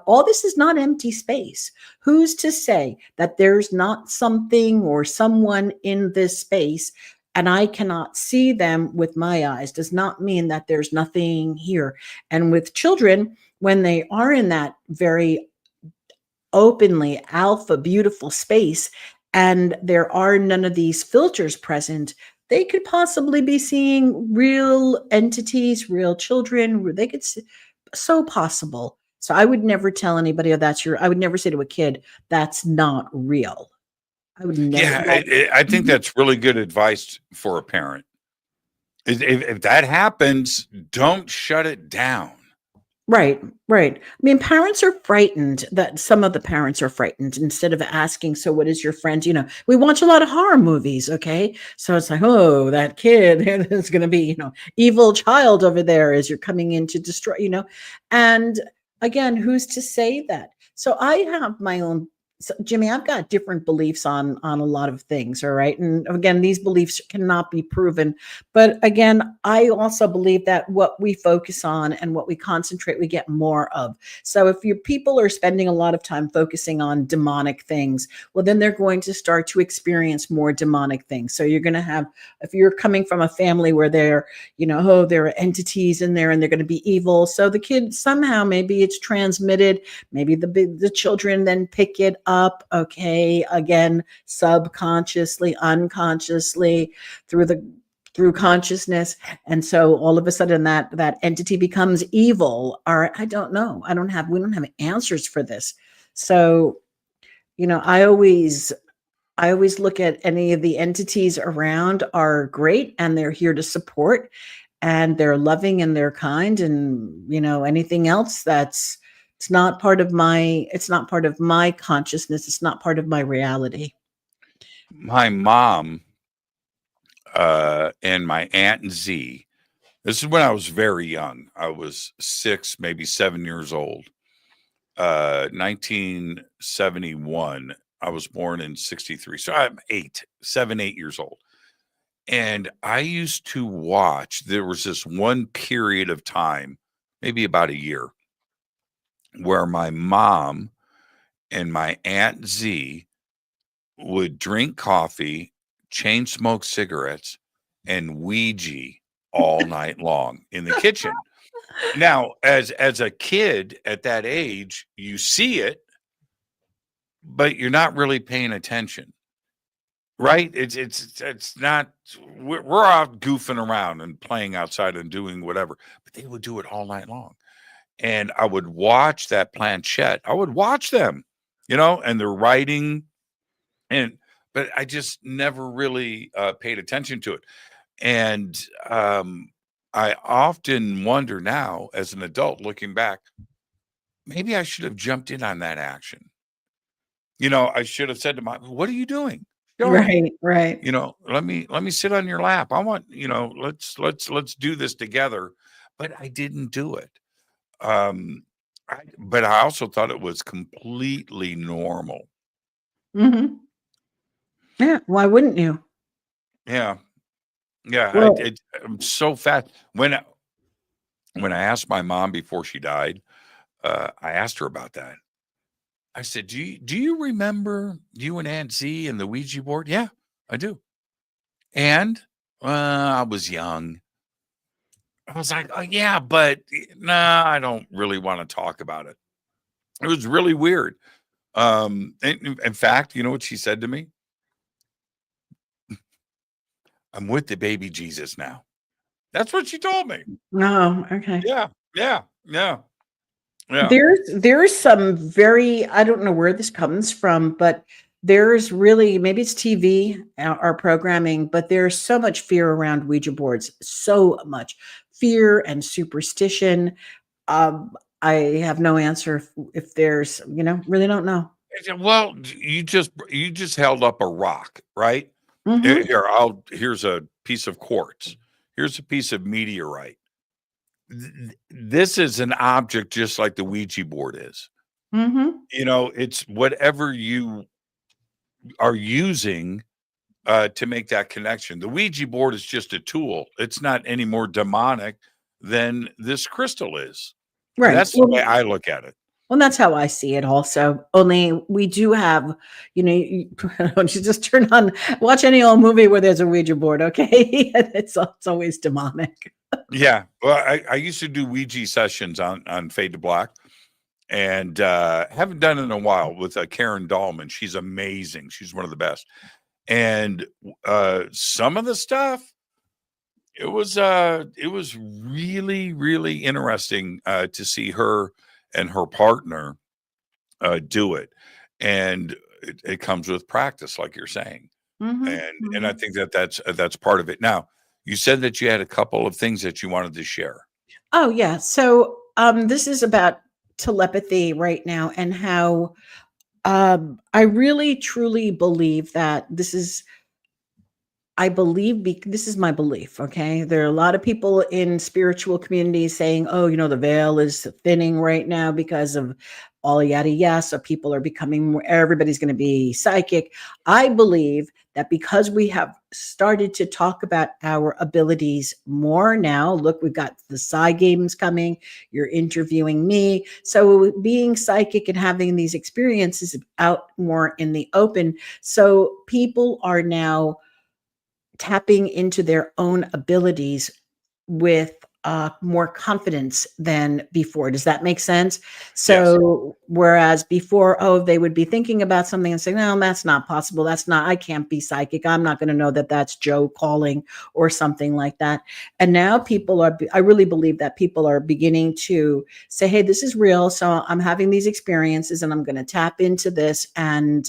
all this is not empty space. Who's to say that there's not something or someone in this space and I cannot see them with my eyes? Does not mean that there's nothing here. And with children, when they are in that very openly alpha, beautiful space, and there are none of these filters present, they could possibly be seeing real entities, real children. They could see, so possible. So I would never tell anybody, I would never say to a kid, that's not real. I would never. Yeah, I think that's really good advice for a parent. If that happens, don't shut it down. Right. I mean, parents are frightened, that some of the parents are frightened instead of asking, so what is your friend? We watch a lot of horror movies. Okay. So it's like, oh, that kid is going to be, evil child over there as you're coming in to destroy, and again, who's to say that? So I have my own. So, Jimmy, I've got different beliefs on a lot of things. All right. And again, these beliefs cannot be proven. But again, I also believe that what we focus on and what we concentrate, we get more of. So if your people are spending a lot of time focusing on demonic things, well, then they're going to start to experience more demonic things. So you're going to have, if you're coming from a family where there are entities in there and they're going to be evil. So the kid somehow, maybe it's transmitted, maybe the children then pick it up, okay, again, subconsciously, unconsciously, through consciousness, and so all of a sudden that entity becomes evil. Or I don't know. We don't have answers for this. So, I always look at any of the entities around are great and they're here to support and they're loving and they're kind, and anything else it's not part of my consciousness. It's not part of my reality. My mom and my Aunt Z, this is when I was very young. I was 6, maybe 7 years old. 1971. I was born in 63. So I'm 8 years old. And I used to watch, there was this one period of time, maybe about a year, where my mom and my Aunt Z would drink coffee, chain smoke cigarettes, and Ouija all night long in the kitchen. Now, as a kid at that age, you see it, but you're not really paying attention, right? It's not. We're out goofing around and playing outside and doing whatever, but they would do it all night long. And I would watch that planchette. I would watch them, and they're writing. And but I just never really paid attention to it. And I often wonder now, as an adult looking back, maybe I should have jumped in on that action. I should have said to my, what are you doing? Show me. Right, right. Let me sit on your lap. I want, let's do this together. But I didn't do it. But I also thought it was completely normal. Hmm. Yeah. Why wouldn't you? Yeah. Yeah. Well, I'm so fast. When I asked my mom before she died, I asked her about that. I said, do you remember you and Aunt Z and the Ouija board? Yeah, I do. And I was young. I was like, oh yeah, but nah, I don't really want to talk about it. It was really weird. In fact, you know what she said to me? I'm with the baby Jesus now. That's what she told me. no, okay. Yeah, yeah, yeah, yeah. There's some very, I don't know where this comes from, but there's really, maybe it's TV or programming, but there's so much fear around Ouija boards, so much fear and superstition. Um, I have no answer if there's, really don't know. I said, well, you just held up a rock, right? Hmm. Here's a piece of quartz. Here's a piece of meteorite. This is an object just like the Ouija board is. Hmm. It's whatever you are using to make that connection. The Ouija board is just a tool. It's not any more demonic than this crystal is. Right. That's the way I look at it. Well, that's how I see it also. Only we do have, don't you just watch any old movie where there's a Ouija board, okay? It's always demonic. Yeah. Well, I used to do Ouija sessions on Fade to Black, and haven't done it in a while with Karen Dahlman. She's amazing. She's one of the best. And some of the stuff, it was really, really interesting to see her and her partner do it. And it comes with practice, like you're saying. And I think that's part of it. Now, you said that you had a couple of things that you wanted to share. Oh, yeah. So this is about telepathy right now, and how I really truly believe that this is my belief. Okay. There are a lot of people in spiritual communities saying, oh, the veil is thinning right now because of all yada yada. So people are becoming more, everybody's going to be psychic. I believe that because we have started to talk about our abilities more now, look, we've got the Psi games coming, you're interviewing me. So being psychic and having these experiences out more in the open. So people are now tapping into their own abilities with more confidence than before. Does that make sense? Yes. So whereas before, they would be thinking about something and saying, no, that's not possible. I can't be psychic. I'm not going to know that that's Joe calling or something like that. And now I really believe that people are beginning to say, hey, this is real. So I'm having these experiences and I'm going to tap into this. And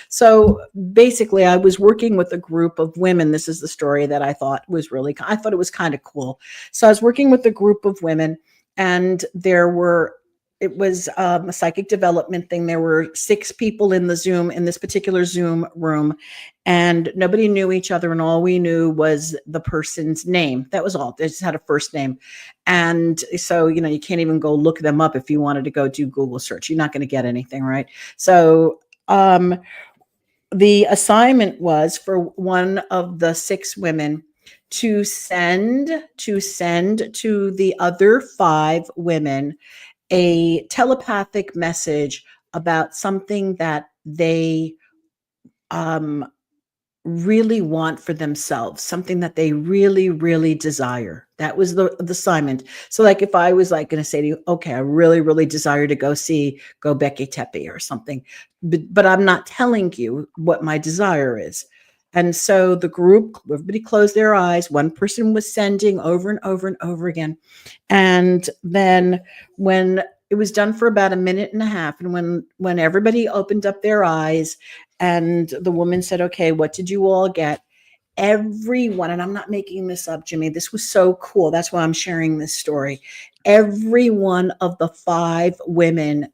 so basically, I was working with a group of women. This is the story that I thought it was kind of cool. So I was working with a group of women, and it was a psychic development thing. There were 6 people in this particular Zoom room, and nobody knew each other. And all we knew was the person's name. That was all. They just had a first name. And so, you can't even go look them up if you wanted to go do Google search. You're not going to get anything, right? So, the assignment was for one of the 6 women to send to the other 5 women a telepathic message about something that they really want for themselves, something that they really, really desire. That was the assignment. So like if I was like going to say to you, okay, I really, really desire to go see Göbekli Tepe or something, but I'm not telling you what my desire is. And so the group, everybody closed their eyes. One person was sending over and over and over again. And then when it was done for about a minute and a half, and when everybody opened up their eyes And the woman said, okay, what did you all get? Everyone, and I'm not making this up, Jimmy, this was so cool. That's why I'm sharing this story. Every one of the 5 women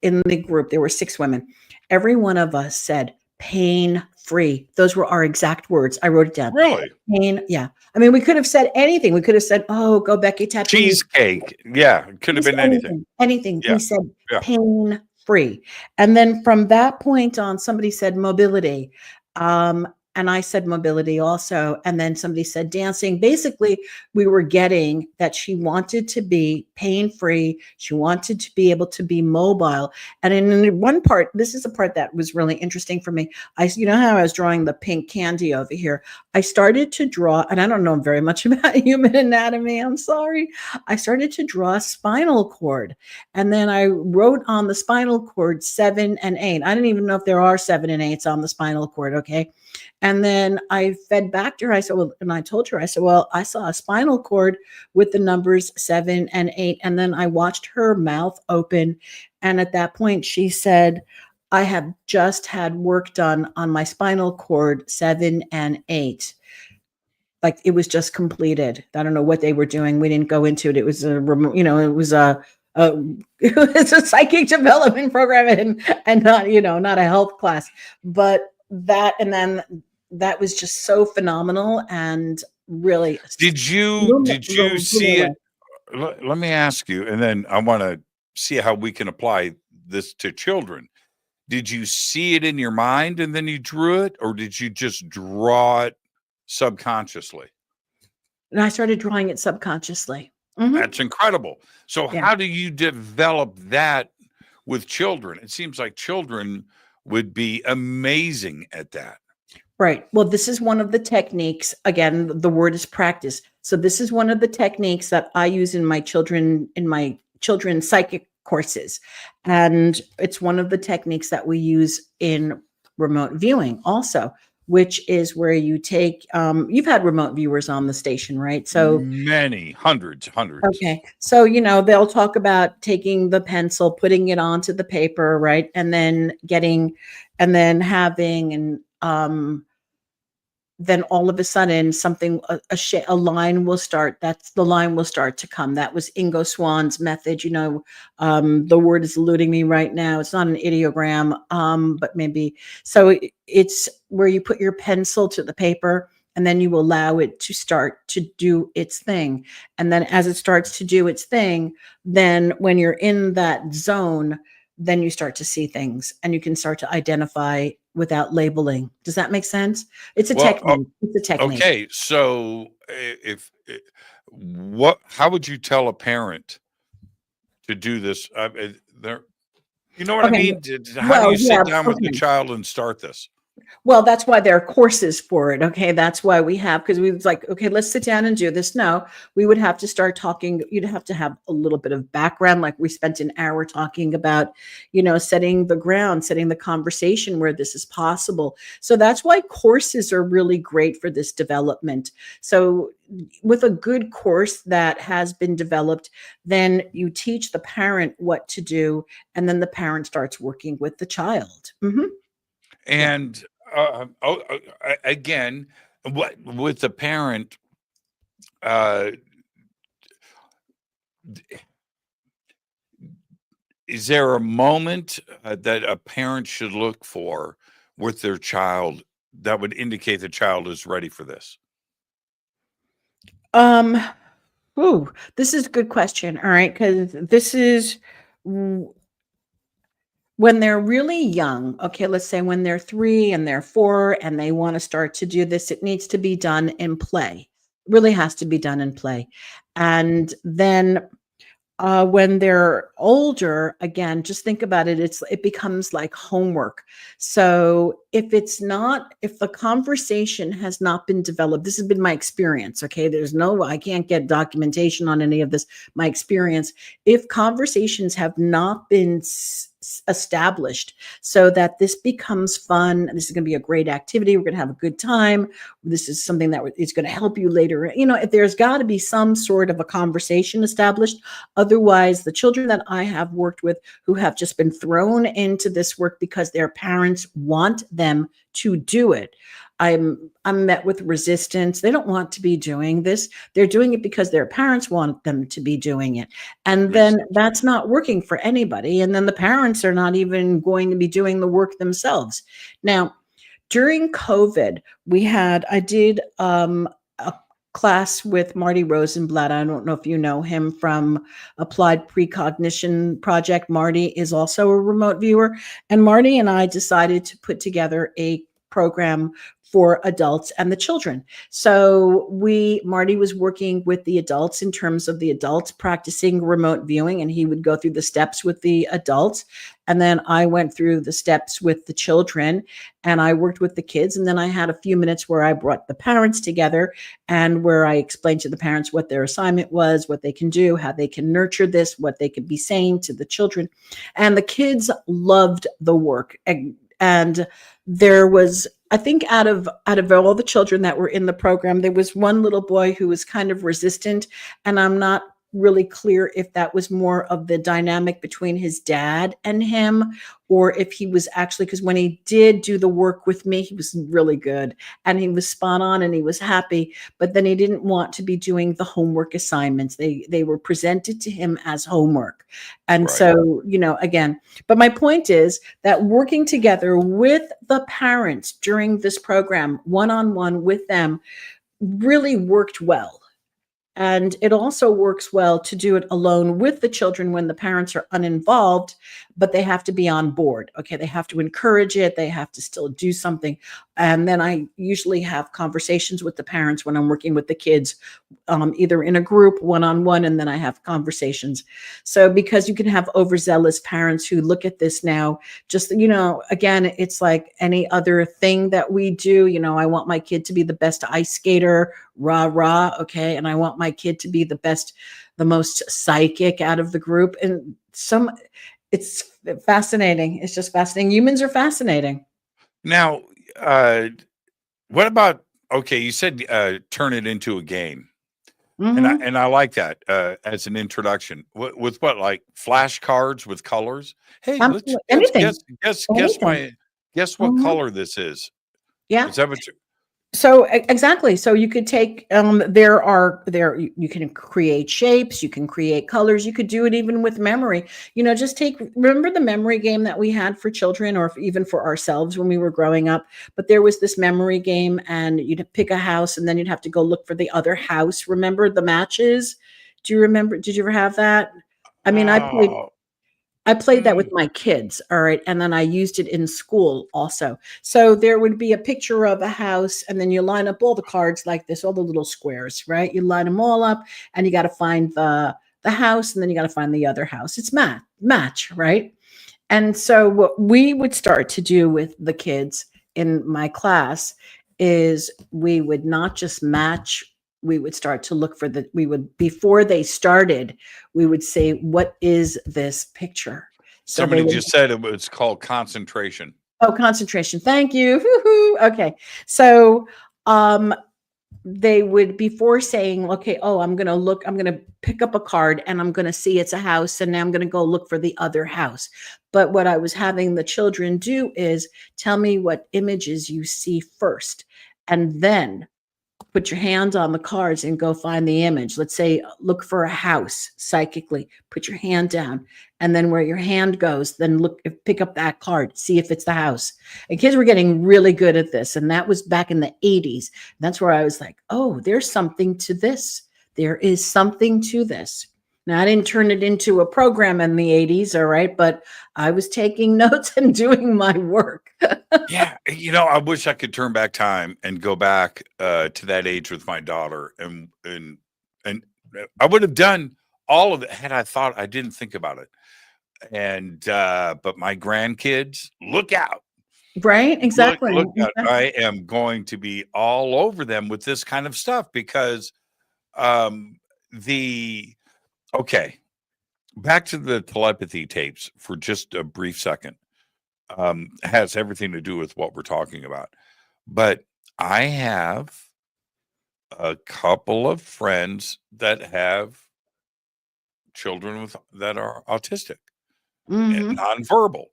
in the group, there were 6 women, every one of us said pain free. Those were our exact words. I wrote it down. Really? Pain. Yeah. I mean, we could have said anything. We could have said, oh, go Becky, tap your knees. Cheesecake. Yeah, it could have been anything. Anything. Yeah. We said Yeah. pain free. And then from that point on, somebody said mobility. And I said mobility also. And then somebody said dancing. Basically, we were getting that she wanted to be pain-free. She wanted to be able to be mobile. And in one part, this is a part that was really interesting for me. You know how I was drawing the pink candy over here? I started to draw, and I don't know very much about human anatomy. I'm sorry. I started to draw a spinal cord. And then I wrote on the spinal cord 7 and 8. I didn't even know if there are 7 and 8s on the spinal cord. Okay. And then I fed back to her. I said, well, and I told her, I said, well, I saw a spinal cord with the numbers 7 and 8. And then I watched her mouth open. And at that point, she said, I have just had work done on my spinal cord 7 and 8. Like it was just completed. I don't know what they were doing. We didn't go into it. It was a remote, it was it's a psychic development program and not, not a health class, but that was just so phenomenal and really. Did you see it? Let me ask you, and then I want to see how we can apply this to children. Did you see it in your mind and then you drew it, or did you just draw it subconsciously? And I started drawing it subconsciously. Mm-hmm. That's incredible. So how do you develop that with children? It seems like children would be amazing at that. Right. Well, this is one of the techniques. Again, the word is practice. So this is one of the techniques that I use in my children's psychic courses. And it's one of the techniques that we use in remote viewing also, which is where you take, you've had remote viewers on the station, right? So many, hundreds. Okay. So, they'll talk about taking the pencil, putting it onto the paper, right? And then then all of a sudden something, a line will start. The line will start to come. That was Ingo Swann's method. The word is eluding me right now. It's not an ideogram, but maybe. So it's where you put your pencil to the paper and then you allow it to start to do its thing. And then as it starts to do its thing, then when you're in that zone, then you start to see things and you can start to identify without labeling. Does that make sense? It's a technique. It's a technique. Okay. So how would you tell a parent to do this? You know what I mean? How do you sit down with the child and start this? Well, that's why there are courses for it. Okay. That's why we have, because we was like, okay, let's sit down and do this. No, we would have to start talking. You'd have to have a little bit of background. Like we spent an hour talking about, setting the ground, setting the conversation where this is possible. So that's why courses are really great for this development. So with a good course that has been developed, then you teach the parent what to do. And then the parent starts working with the child. Mm-hmm. And again, with the parent, is there a moment that a parent should look for with their child that would indicate the child is ready for this? This is a good question. All right, because this is when they're really young. Okay, let's say when they're 3 and they're 4 and they want to start to do this, it needs to be done in play. It really has to be done in play. And then when they're older, again, just think about it. It becomes like homework. So if the conversation has not been developed, this has been my experience. Okay. I can't get documentation on any of this. My experience, if conversations have not been established so that this becomes fun, this is going to be a great activity, we're going to have a good time, this is something that is going to help you later, if there's got to be some sort of a conversation established. Otherwise, the children that I have worked with who have just been thrown into this work because their parents want them them to do it. I'm met with resistance. They don't want to be doing this. They're doing it because their parents want them to be doing it. And Makes then sense. that's not working for anybody. And then the parents are not even going to be doing the work themselves. Now, during COVID, I did a class with Marty Rosenblatt. I don't know if you know him from Applied Precognition Project. Marty is also a remote viewer. And Marty and I decided to put together a program for adults and the children. So Marty was working with the adults in terms of the adults practicing remote viewing, and he would go through the steps with the adults. And then I went through the steps with the children, and I worked with the kids. And then I had a few minutes where I brought the parents together and where I explained to the parents what their assignment was, what they can do, how they can nurture this, what they could be saying to the children. And the kids loved the work. And there was, I think, out of all the children that were in the program, there was one little boy who was kind of resistant, and I'm not really clear if that was more of the dynamic between his dad and him, or if he was actually, because when he did do the work with me, he was really good and he was spot on and he was happy, but then he didn't want to be doing the homework assignments. They were presented to him as homework. And Right. so, again, but my point is that working together with the parents during this program, one-on-one with them, really worked well. And it also works well to do it alone with the children when the parents are uninvolved, but they have to be on board. Okay. They have to encourage it. They have to still do something. And then I usually have conversations with the parents when I'm working with the kids, either in a group, one-on-one, and then I have conversations. So because you can have overzealous parents who look at this now, just, again, it's like any other thing that we do. I want my kid to be the best ice skater, rah, rah. Okay. And I want my kid to be the most psychic out of the group. And it's fascinating. It's just fascinating. Humans are fascinating. Now, what about, okay, you said turn it into a game. Mhm. And I like that as an introduction. With what, like flashcards with colors? Hey, let's Absolutely. Anything. guess Anything. what Mhm. color this is. Yeah. Is that what you? So exactly. So you could take you can create shapes, you can create colors, you could do it even with memory. Just remember the memory game that we had for children or even for ourselves when we were growing up. But there was this memory game, and you'd pick a house and then you'd have to go look for the other house. Remember the matches? Do you remember? Did you ever have that? I mean, Oh, I played that with my kids, all right, and then I used it in school also. So there would be a picture of a house, and then you line up all the cards like this, all the little squares, right? You line them all up, and you got to find the house, and then you got to find the other house. It's match, right? And so what we would start to do with the kids in my class is we would not just match, we would start to look for before they started, we would say, what is this picture? So somebody they would, just said it's called concentration. concentration. Thank you. Woo-hoo. Okay. So they would, before saying, okay, I'm going to pick up a card and I'm going to see it's a house, and now I'm going to go look for the other house. But what I was having the children do is tell me what images you see first, and then put your hand on the cards and go find the image. Let's say, look for a house psychically, put your hand down, and then where your hand goes, then pick up that card, see if it's the house. And kids were getting really good at this. And that was back in the 80s. That's where I was like, oh, there's something to this. There is something to this. Now, I didn't turn it into a program in the 80s, all right, but I was taking notes and doing my work. Yeah, I wish I could turn back time and go back to that age with my daughter, and I would have done all of it had I thought. I didn't think about it, and but my grandkids, look out! Right? Exactly. Look out! Exactly. I am going to be all over them with this kind of stuff because okay, back to the telepathy tapes for just a brief second. Has everything to do with what we're talking about. But I have a couple of friends that have children that are autistic and Mhm. nonverbal.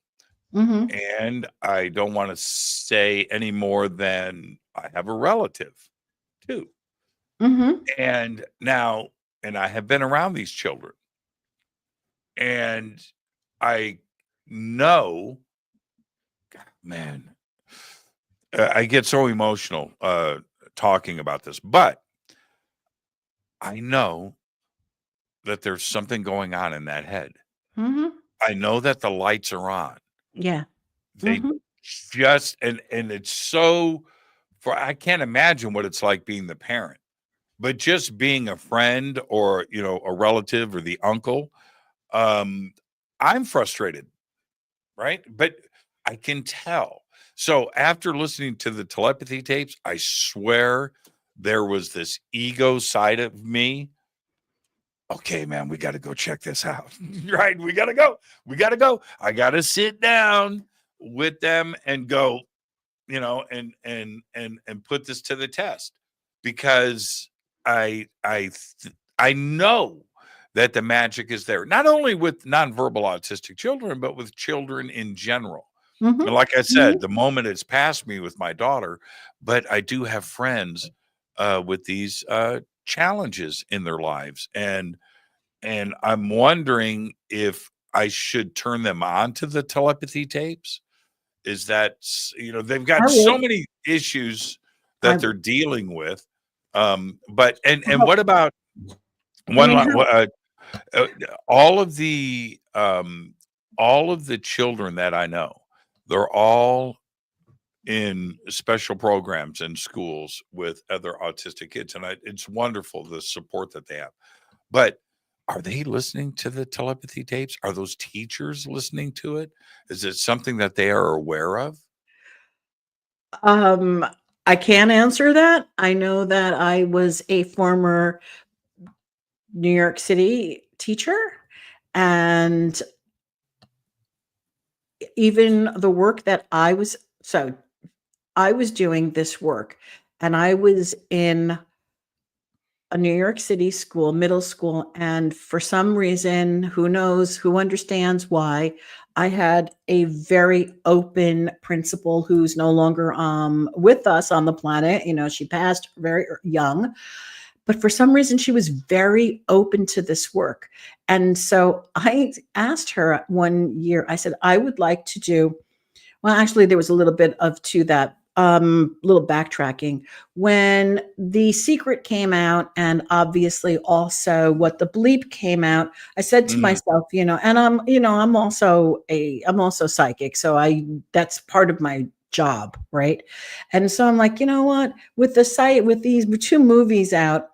Mm-hmm. And I don't want to say any more than I have a relative too. Mm-hmm. And now, and I have been around these children, and I know, man, I get so emotional talking about this, but I know that there's something going on in that head. Mm-hmm. I know that the lights are on. Yeah. They Mm-hmm. just and it's so for I can't imagine what it's like being the parent, but just being a friend or a relative or the uncle, um, I'm frustrated, right? But I can tell. So after listening to the telepathy tapes, I swear there was this ego side of me. Okay, man, we got to go check this out. Right? We got to go. We got to go. I got to sit down with them and go, and put this to the test because I know that the magic is there, not only with nonverbal autistic children, but with children in general. Mm-hmm. And like I said, the moment it's passed me with my daughter, but I do have friends with these challenges in their lives, and I'm wondering if I should turn them on to the telepathy tapes. Is that they've I got so would. many issues I that they're would. dealing with. But and Well, what about I one mean, uh, all of the children that I know, they're all in special programs in schools with other autistic kids, and it's wonderful the support that they have. But are they listening to the telepathy tapes? Are those teachers listening to it? Is it something that they are aware of? um, I can't answer that. I know that I was a former New York City teacher, and even the work that I was doing this work, and I was in a New York City school, middle school, and for some reason, who knows, who understands why, I had a very open principal who's no longer with us on the planet. She passed very young, but for some reason she was very open to this work. And so I asked her one year, I said, I would like to do, well, actually, there was a little bit of to that, little backtracking. When The Secret came out, and obviously also What the Bleep came out, I said to Mhm. myself, and I'm also psychic, so that's part of my job, right? And so I'm like, you know what? With the site, with these two movies out,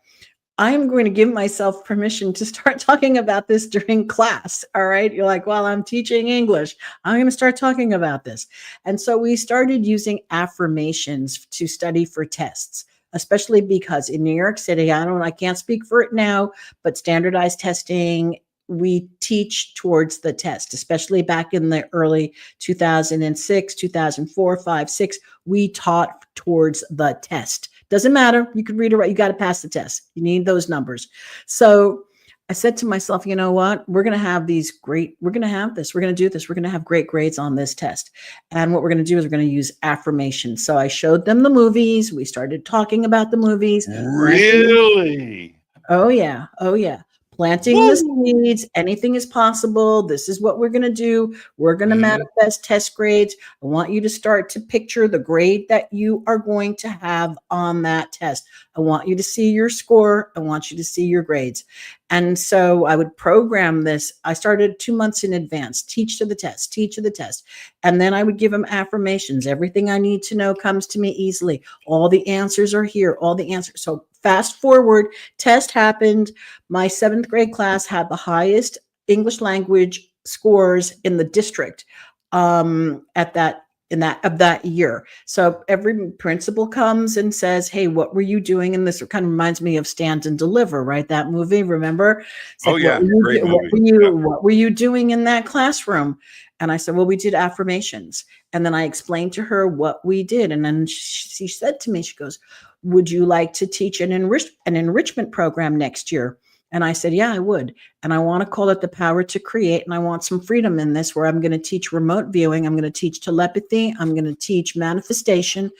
I'm going to give myself permission to start talking about this during class. All right. You're like, well, I'm teaching English. I'm going to start talking about this. And so we started using affirmations to study for tests, especially because in New York City, I can't speak for it now, but standardized testing, we teach towards the test, especially back in the early 2006, 2004, 5, 6, we taught towards the test. Doesn't matter. You could read it right. You got to pass the test. You need those numbers. So I said to myself, you know what? We're going to have we're going to have this. We're going to do this. We're going to have great grades on this test. And what we're going to do is we're going to use affirmations. So I showed them the movies. We started talking about the movies. Really? Oh, yeah. Oh, yeah. Planting the seeds. Anything is possible. This is what we're going to do. We're going to Mhm. manifest test grades. I want you to start to picture the grade that you are going to have on that test. I want you to see your score. I want you to see your grades. And so I would program this. I started 2 months in advance, teach to the test, teach to the test. And then I would give them affirmations. Everything I need to know comes to me easily. All the answers are here, all the answers. So fast forward, test happened. My 7th grade class had the highest English language scores in the district at that year. So every principal comes and says, "Hey, what were you doing in this?" It kind of reminds me of Stand and Deliver, right? That movie, remember? It's Oh like, yeah, great movie. Yeah. what were you doing in that classroom? And I said, "Well, we did affirmations." And then I explained to her what we did, and then she said to me, she goes, "Would you like to teach an enrichment program next year?" And I said, yeah, I would. And I want to call it the power to create. And I want some freedom in this, where I'm going to teach remote viewing. I'm going to teach telepathy. I'm going to teach manifestation.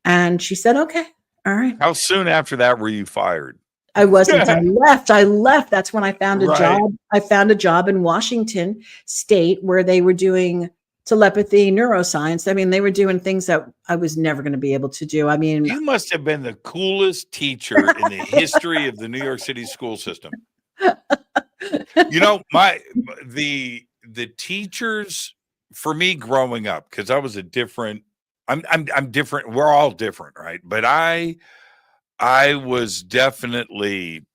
And she said, okay, all right. How soon after that were you fired? I wasn't. I left. That's when I found a Right. job. I found a job in Washington State where they were doing telepathy, neuroscience. I mean, they were doing things that I was never going to be able to do. I mean, You must have been the coolest teacher in the history of the New York City school system. You know, the teachers for me growing up, because I was a different. I'm different. We're all different, right? But I was definitely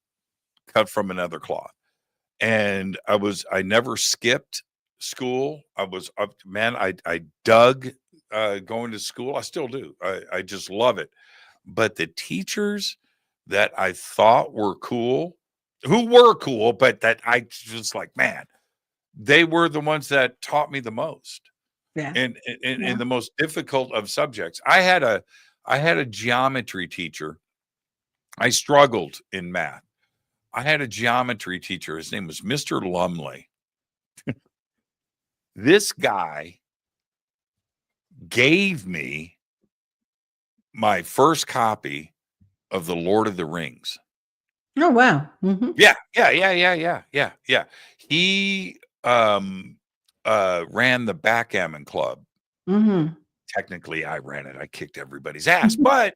cut from another cloth, and I never skipped school. I dug going to school. I still do. I just love it. But the teachers that I thought were cool, who were cool, but that I just like, man, they were the ones that taught me the most. yeah. And in the most difficult of subjects. I had a geometry teacher. I struggled in math. I had a geometry teacher. His name was Mr. Lumley. This guy gave me my first copy of The Lord of the Rings. Oh, wow. Mhm. Yeah. He ran the backgammon club. Mhm. Technically, I ran it. I kicked everybody's ass, but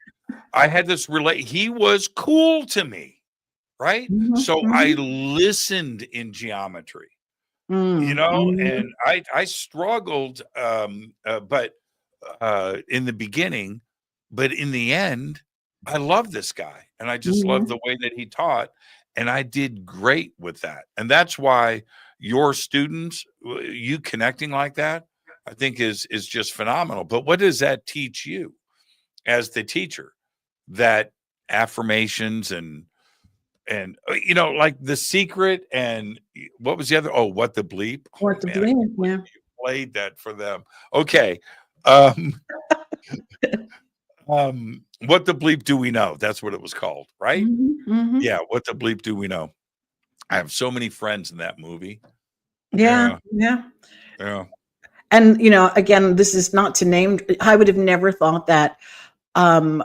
I had this he was cool to me, right? Mhm, So mhm. I listened in geometry, Mhm. and I struggled, but in the beginning, but in the end, I love this guy, and I just love Mhm. the way that he taught, and I did great with that, and that's why your students, you connecting like that, I think is just phenomenal. But what does that teach you as the teacher? That affirmations and like The Secret, and what was the other? Oh, What the Bleep? Oh What to man, I believe, can't believe yeah. you played that for them. Okay. Um, What the Bleep Do We Know? That's what it was called, right? Mhm, mhm. Yeah, What the Bleep Do We Know? I have so many friends in that movie. Yeah, Yeah, yeah. yeah. And, again, this is not to name, I would have never thought that,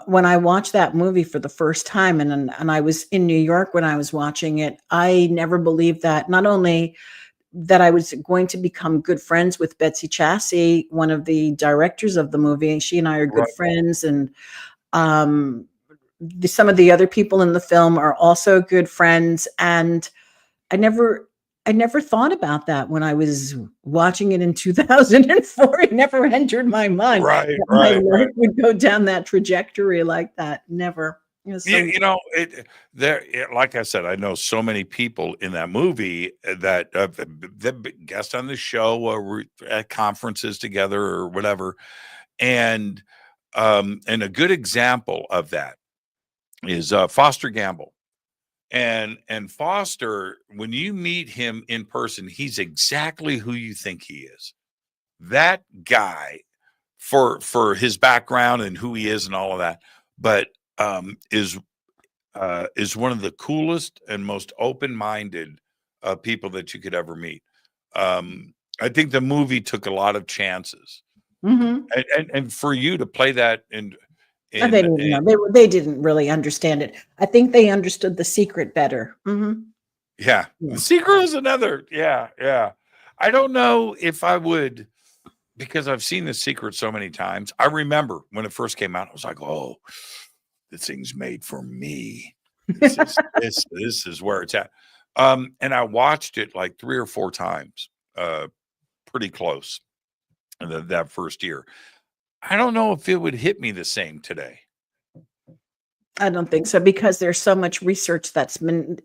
when I watched that movie for the first time, and I was in New York when I was watching it, I never believed that not only that I was going to become good friends with Betsy Chassey, one of the directors of the movie. She and I are good Right. friends, and um, some of the other people in the film are also good friends. And I never, I never thought about that when I was watching it in 2004. It never entered my mind Right, that my right, right. life would go down that trajectory like that. Never. It was so. Like I said, I know so many people in that movie that that guest on the show, or we're at conferences together or whatever. And a good example of that is Foster Gamble. And Foster, when you meet him in person, he's exactly who you think he is. That guy, for his background and who he is and all of that, but is one of the coolest and most open-minded people that you could ever meet. I think the movie took a lot of chances, Mhm. and for you to play that They didn't know. They didn't really understand it. I think they understood The Secret better. Mhm. yeah, Yeah. The Secret is another. Yeah. I don't know if I would, because I've seen The Secret so many times. I remember when it first came out, I was like, oh, this thing's made for me. This is where it's at. And I watched it like 3 or 4 times, pretty close in that first year. I don't know if it would hit me the same today. I don't think so, because there's so much research that's been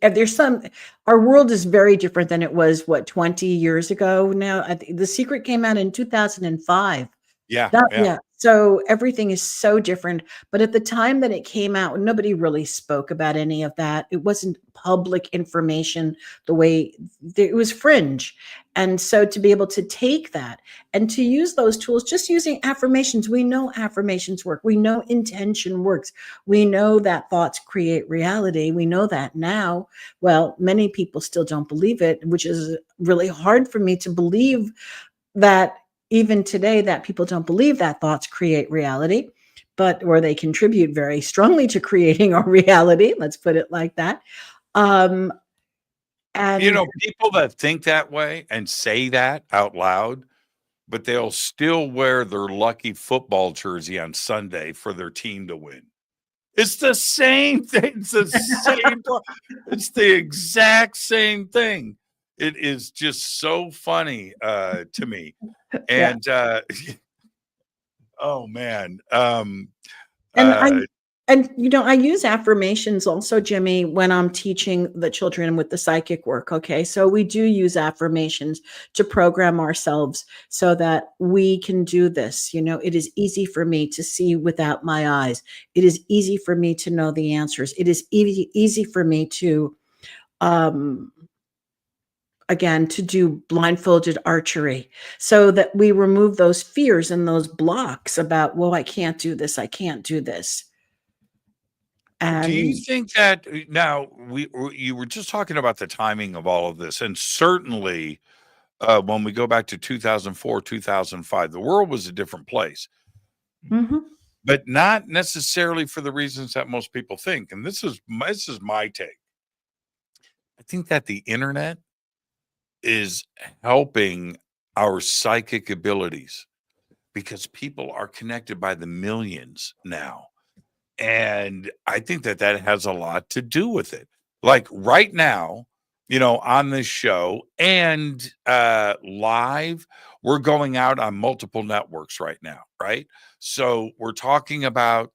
our world is very different than it was, 20 years ago now. The Secret came out in 2005. Yeah, That, yeah. yeah. So everything is so different. But at the time that it came out, nobody really spoke about any of that. It wasn't public information the way it was fringe. And so to be able to take that and to use those tools, just using affirmations, we know affirmations work. We know intention works. We know that thoughts create reality. We know that now. Well, many people still don't believe it, which is really hard for me to believe that even today that people don't believe that thoughts create reality, but or they contribute very strongly to creating our reality. Let's put it like that. Um, and People that think that way and say that out loud, but they'll still wear their lucky football jersey on Sunday for their team to win. It's the same thing. It's the same. It's the exact same thing. It is just so funny to me. yeah. And oh man. And I use affirmations also, Jimmy, when I'm teaching the children with the psychic work. Okay. So we do use affirmations to program ourselves so that we can do this. It is easy for me to see without my eyes. It is easy for me to know the answers. It is easy for me to, again, to do blindfolded archery so that we remove those fears and those blocks about, well, I can't do this. I can't do this. Do you And think that now you were just talking about the timing of all of this, and certainly when we go back to 2004, 2005, the world was a different place, mhm, but not necessarily for the reasons that most people think. And this is my take. I think that the internet is helping our psychic abilities because people are connected by the millions now. And I think that has a lot to do with it. Like right now, on this show and live, we're going out on multiple networks right now, right? So we're talking about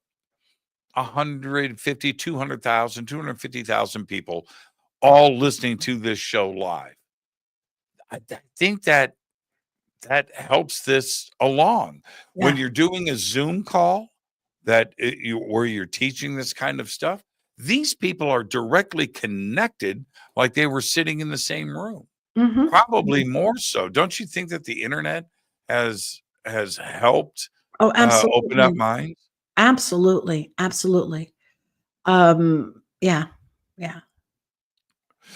150, 200,000, 250,000 people all listening to this show live. I think that helps this along. When yeah, you're doing a Zoom call where you're teaching this kind of stuff, these people are directly connected like they were sitting in the same room. mhm. Probably more so. Don't you think that the internet has helped Oh, open up absolutely. minds? Absolutely, absolutely. Yeah, yeah.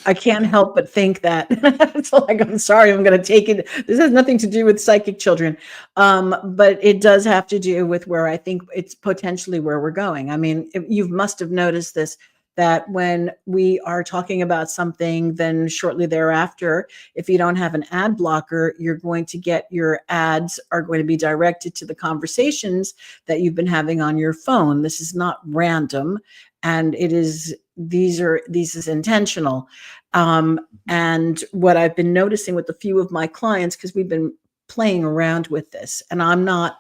I can't help but think that it's like, I'm sorry, I'm going to take it. This has nothing to do with psychic children. But it does have to do with where I think it's potentially where we're going. I mean, you must have noticed this, that when we are talking about something, then shortly thereafter, if you don't have an ad blocker, you're going to get your ads are going to be directed to the conversations that you've been having on your phone. This is not random. And these is intentional. And what I've been noticing with a few of my clients, because we've been playing around with this, and I'm not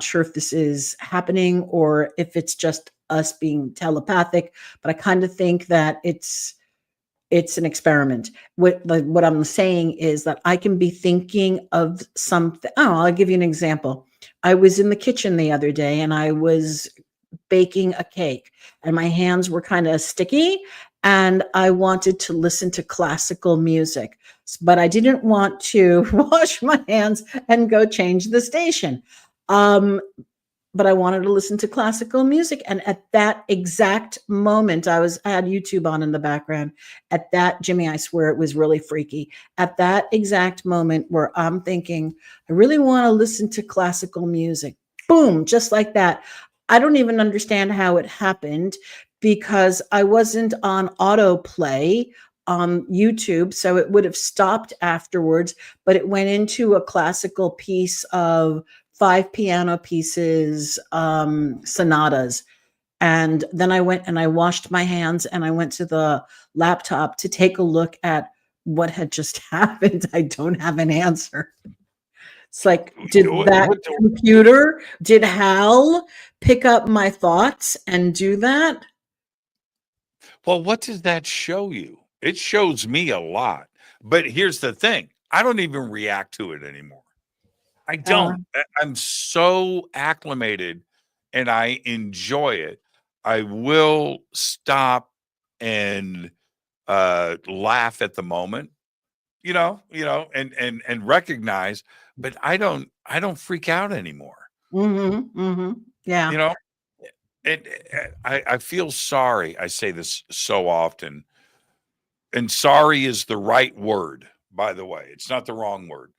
sure if this is happening or if it's just us being telepathic, but I kind of think that it's an experiment. What I'm saying is that I can be thinking of something. Oh, I'll give you an example. I was in the kitchen the other day and I was baking a cake and my hands were kind of sticky and I wanted to listen to classical music, but I didn't want to wash my hands and go change the station. But I wanted to listen to classical music. And at that exact moment, I had YouTube on in the background. At that, Jimmy, I swear it was really freaky. At that exact moment where I'm thinking, I really want to listen to classical music. Boom, just like that. I don't even understand how it happened because I wasn't on autoplay on YouTube. So it would have stopped afterwards, but it went into a classical piece of 5 piano pieces, sonatas. And then I went and I washed my hands and I went to the laptop to take a look at what had just happened. I don't have an answer. It's like, did Hal pick up my thoughts and do that? Well, what does that show you? It shows me a lot. But here's the thing. I don't even react to it anymore. I Uh, don't. I'm so acclimated and I enjoy it. I will stop and laugh at the moment, and recognize, but I don't freak out anymore. yeah. You know, and I feel sorry. I say this so often, and sorry is the right word, by the way. It's not the wrong word.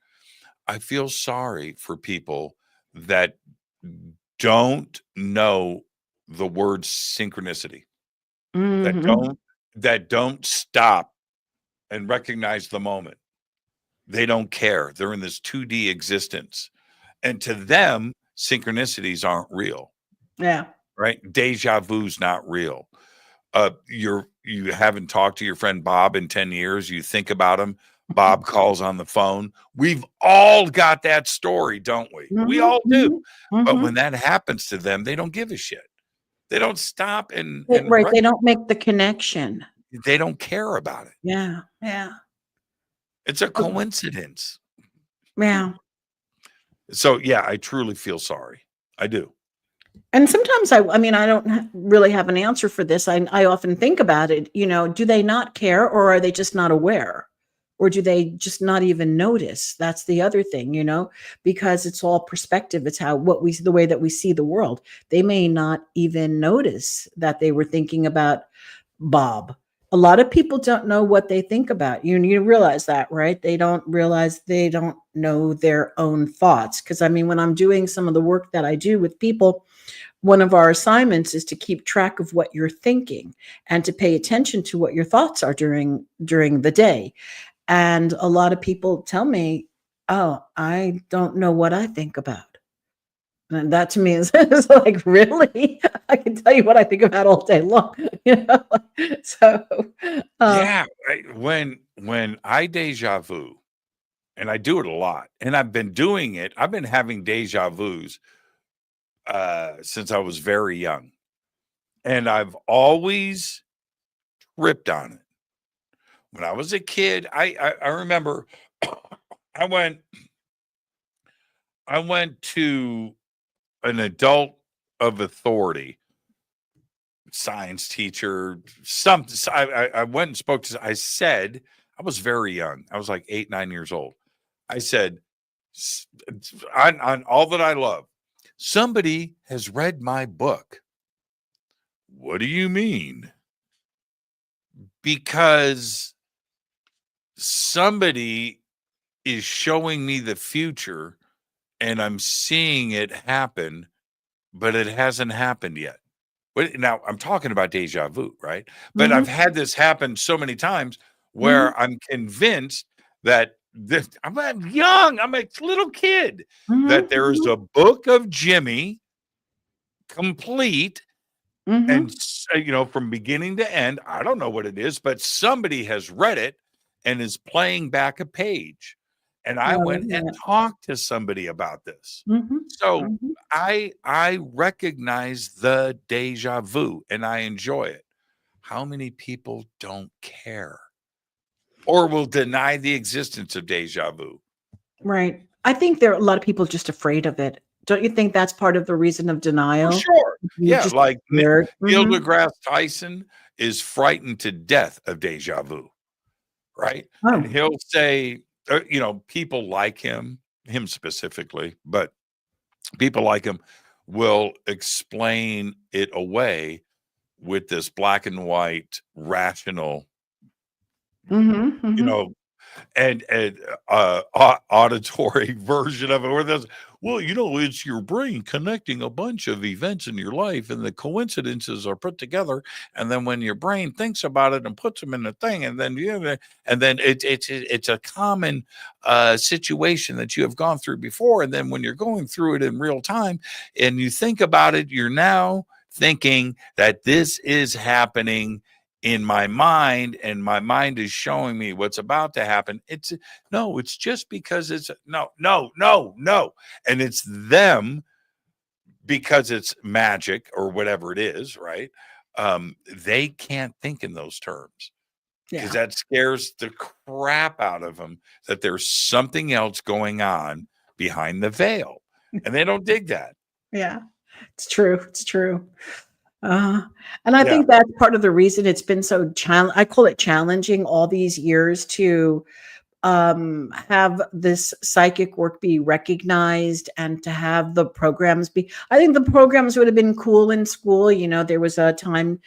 I feel sorry for people that don't know the word synchronicity, that Hmm. don't stop and recognize the moment. They don't care. They're in this 2D existence. And to them, synchronicities aren't real, Yeah. right? Deja vu's not real. You haven't talked to your friend Bob in 10 years. You think about him. Bob calls on the phone. We've all got that story, don't we? We Hmm. all do. Hmm. But Hmm. when that happens to them, they don't give a shit. They don't stop and Right. They don't make the connection. they don't care about it. Yeah. Yeah. It's a Oh, coincidence. yeah. So yeah, I truly feel sorry. I do. And sometimes I mean, I don't really have an answer for this. I often think about it, do they not care or are they just not aware? Or do they just not even notice? That's the other thing, because it's all perspective. It's the way that we see the world. They may not even notice that they were thinking about Bob. A lot of people don't know what they think about. You realize that, right? They don't realize they don't know their own thoughts. Because I mean, when I'm doing some of the work that I do with people, one of our assignments is to keep track of what you're thinking and to pay attention to what your thoughts are during the day. And a lot of people tell me, "Oh, I don't know what I think about." And that to me is like, really? I can tell you what I think about all day long, you know? So, uh, Yeah, when I deja vu, and I do it a lot, and I've been doing it. I've been having deja vus since I was very young, and I've always ripped on it. When I was a kid, I remember I went I went to an adult of authority, science teacher, something. I went and spoke to. I said I was very young. I was like 8, 9 years old. I said on all that I love, somebody has read my book. What do you mean? Because somebody is showing me the future and I'm seeing it happen, but it hasn't happened yet. Now I'm talking about deja vu, right? But I've mhm, had this happen so many times mhm, where I'm convinced that I'm young, I'm a little kid, mhm, that there is mhm, a book of Jimmy complete and mhm. from beginning to end. I don't know what it is, but somebody has read it and is playing back a page. And I Oh, went and yeah. talked to somebody about this. Mhm, So mhm. I recognize the deja vu and I enjoy it. How many people don't care or will deny the existence of deja vu? Right. I think there are a lot of people just afraid of it. Don't you think that's part of the reason of For denial? sure. You're Yeah, just like scared. Neil Mhm. deGrasse Tyson is frightened to death of deja vu, right? And Oh, he'll say, people like him specifically, but people like him will explain it away with this black and white rational, mhm, you mhm. know, auditory version of it where there's, well, it's your brain connecting a bunch of events in your life and the coincidences are put together, and then when your brain thinks about it and puts them in a thing, and then it's a common situation that you have gone through before, and then when you're going through it in real time and you think about it, you're now thinking that this is happening in my mind and my mind is showing me what's about to happen. It's just because it's no, and it's them because it's magic or whatever it is, right? They can't think in those terms because Yeah. that scares the crap out of them, that there's something else going on behind the veil, and they don't dig that. Yeah, it's true. It's true. Uh, and I Yeah. think that's part of the reason it's been so I call it challenging all these years to have this psychic work be recognized and to have the programs be. I think the programs would have been cool in school. There was a time,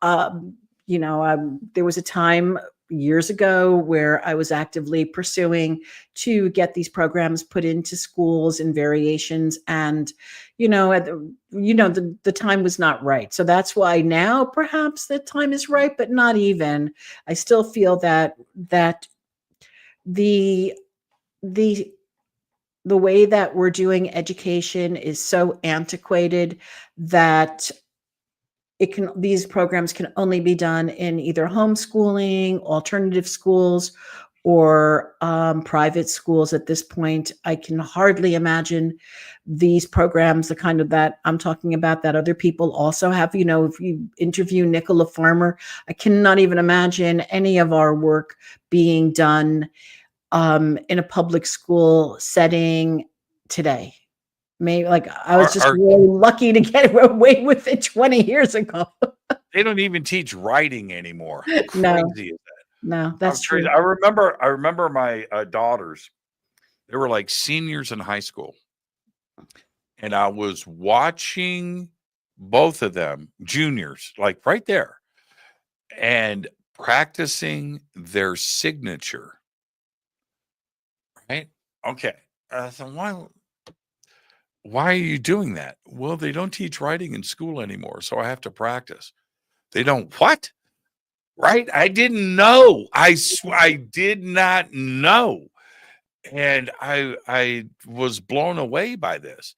um, there was a time years ago where I was actively pursuing to get these programs put into schools in variations, and the time was not right. So that's why now perhaps the time is right, but not even. I still feel that the the the way that we're doing education is so antiquated that these programs can only be done in either homeschooling, alternative schools, or private schools at this point. I can hardly imagine these programs, the kind of that I'm talking about, that other people also have. If you interview Nicola Farmer, I cannot even imagine any of our work being done in a public school setting today. Maybe like I was just Our really lucky to get away with it 20 years ago. They don't even teach writing anymore. How No, crazy is that? no, How that's crazy. true. I remember my daughters. They were like seniors in high school, and I was watching both of them, juniors, like right there, and practicing their signature. Right? Okay. So why are you doing that? Well, they don't teach writing in school anymore, so I have to practice. They don't what? Right? I didn't know. I did not know. And I was blown away by this,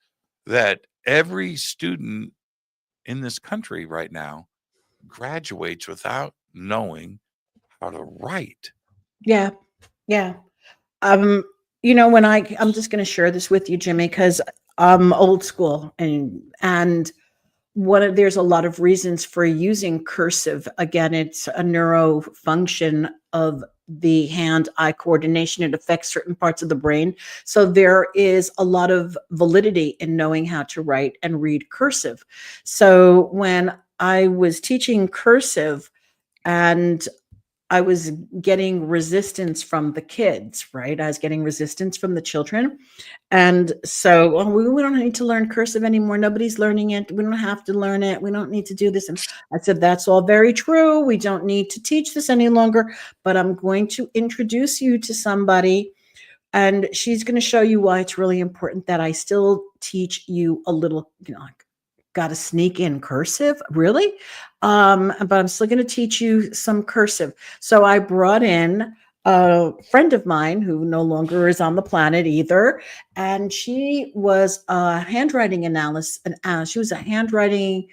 that every student in this country right now graduates without knowing how to write. Yeah, yeah. Um, I'm just going to share this with you, Jimmy, because I'm old school, and there's a lot of reasons for using cursive. Again, it's a neuro function of the hand-eye coordination. It affects certain parts of the brain. So there is a lot of validity in knowing how to write and read cursive. So when I was teaching cursive and I was getting resistance from the kids, right? I was getting resistance from the children. And so, we don't need to learn cursive anymore. Nobody's learning it. We don't have to learn it. We don't need to do this. And I said, that's all very true. We don't need to teach this any longer, but I'm going to introduce you to somebody, and she's going to show you why it's really important that I still teach you a little, like, got to sneak in cursive, really? But I'm still going to teach you some cursive. So I brought in a friend of mine who no longer is on the planet either, and she was a handwriting analyst. She was a handwriting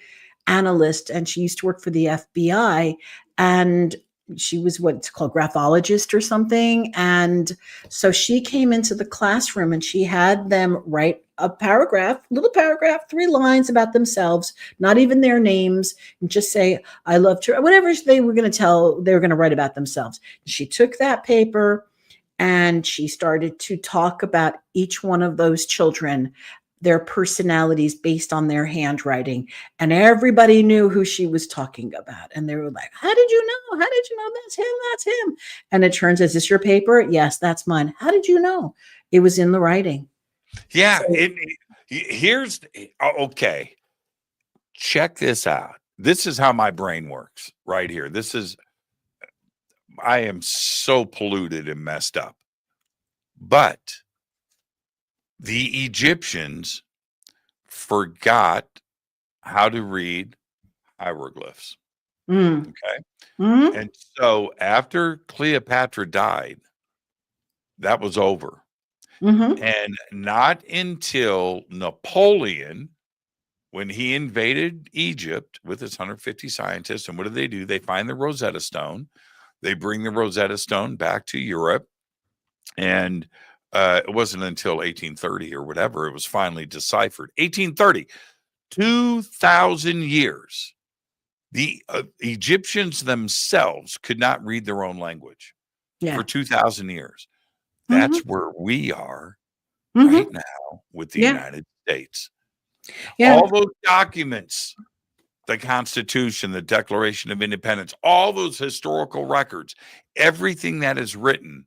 analyst, and she used to work for the FBI, and she was what's called graphologist or something. And so she came into the classroom and she had them write a little paragraph, 3 lines about themselves, not even their names, and just say, I love to, whatever they were going to write about themselves. She took that paper and she started to talk about each one of those children, their personalities based on their handwriting. And everybody knew who she was talking about. And they were like, how did you know? How did you know that's him? That's him. And it turns, is this your paper? Yes, that's mine. How did you know? It was in the writing. Yeah. Here's okay. Check this out. This is how my brain works right here. I am so polluted and messed up. But the Egyptians forgot how to read hieroglyphs. Mm. Okay. Mm-hmm. And so after Cleopatra died, that was over. Mm-hmm. And not until Napoleon, when he invaded Egypt with his 150 scientists, and what do? They find the Rosetta Stone. They bring the Rosetta Stone back to Europe. And it wasn't until 1830 or whatever it was finally deciphered. 1830, 2,000 years. The Egyptians themselves could not read their own language for 2,000 years. That's where we are right Mhm. now with the Yeah. United States. Yeah. All those documents, the Constitution, the Declaration of Independence, all those historical records, everything that is written,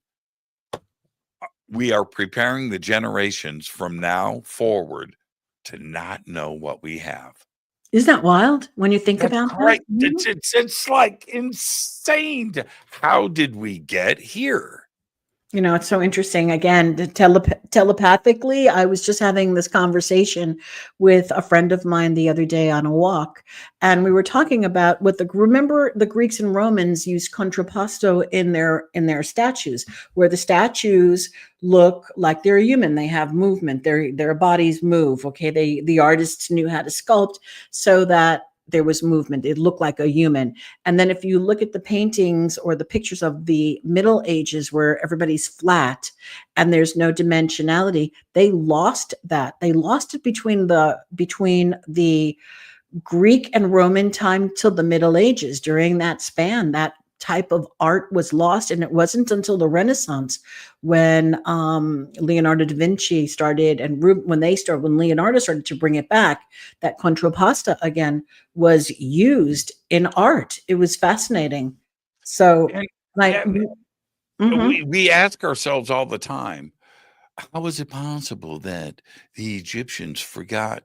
we are preparing the generations from now forward to not know what we have. Isn't that wild when you think That's about that? right. Mhm. It's like insane. How did we get here? You know, it's so interesting. Again, telepathically, I was just having this conversation with a friend of mine the other day on a walk, and we were talking about what remember the Greeks and Romans used contrapposto in their statues, where the statues look like they're human. They have movement. Their bodies move. Okay, the artists knew how to sculpt so that there was movement. It looked like a human. And then if you look at the paintings or the pictures of the Middle Ages where everybody's flat and there's no dimensionality, they lost that. They lost it between the Greek and Roman time till the Middle Ages. During that span, that type of art was lost, and it wasn't until the Renaissance when Leonardo da Vinci started and when Leonardo started to bring it back, that contrapposta again was used in art. It was fascinating. So, And like, yeah, mhm, we ask ourselves all the time, how is it possible that the Egyptians forgot?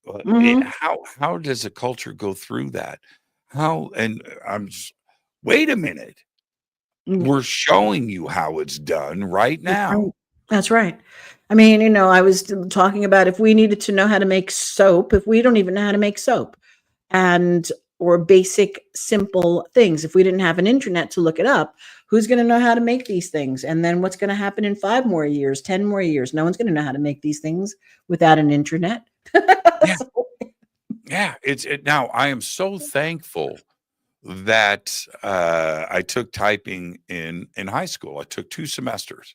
mhm, How does a culture go through that? How and wait a minute. mm, We're showing you how it's done right that's now. right. That's right. I mean, you know, I was talking about if we needed to know how to make soap, if we don't even know how to make soap, and or basic simple things. If we didn't have an internet to look it up, who's going to know how to make these things? And then what's going to happen in 5 more years, 10 more years? No one's going to know how to make these things without an internet. Yeah, So- yeah. Now I am so thankful that I took typing in high school. I took 2 semesters.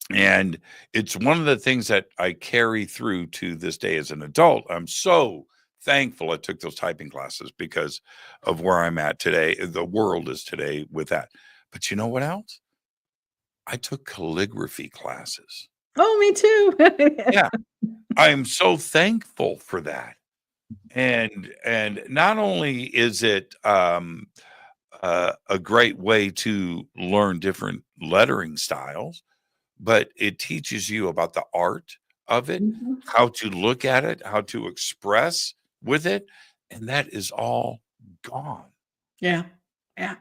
And it's one of the things that I carry through to this day as an adult. I'm so thankful I took those typing classes because of where I'm at today. The world is today with that. But you know what else? I took calligraphy classes. oh, me too. Yeah, I am so thankful for that. And not only is it a great way to learn different lettering styles, but it teaches you about the art of it, Mhm. how to look at it, how to express with it, and that is all gone. Yeah. Yeah.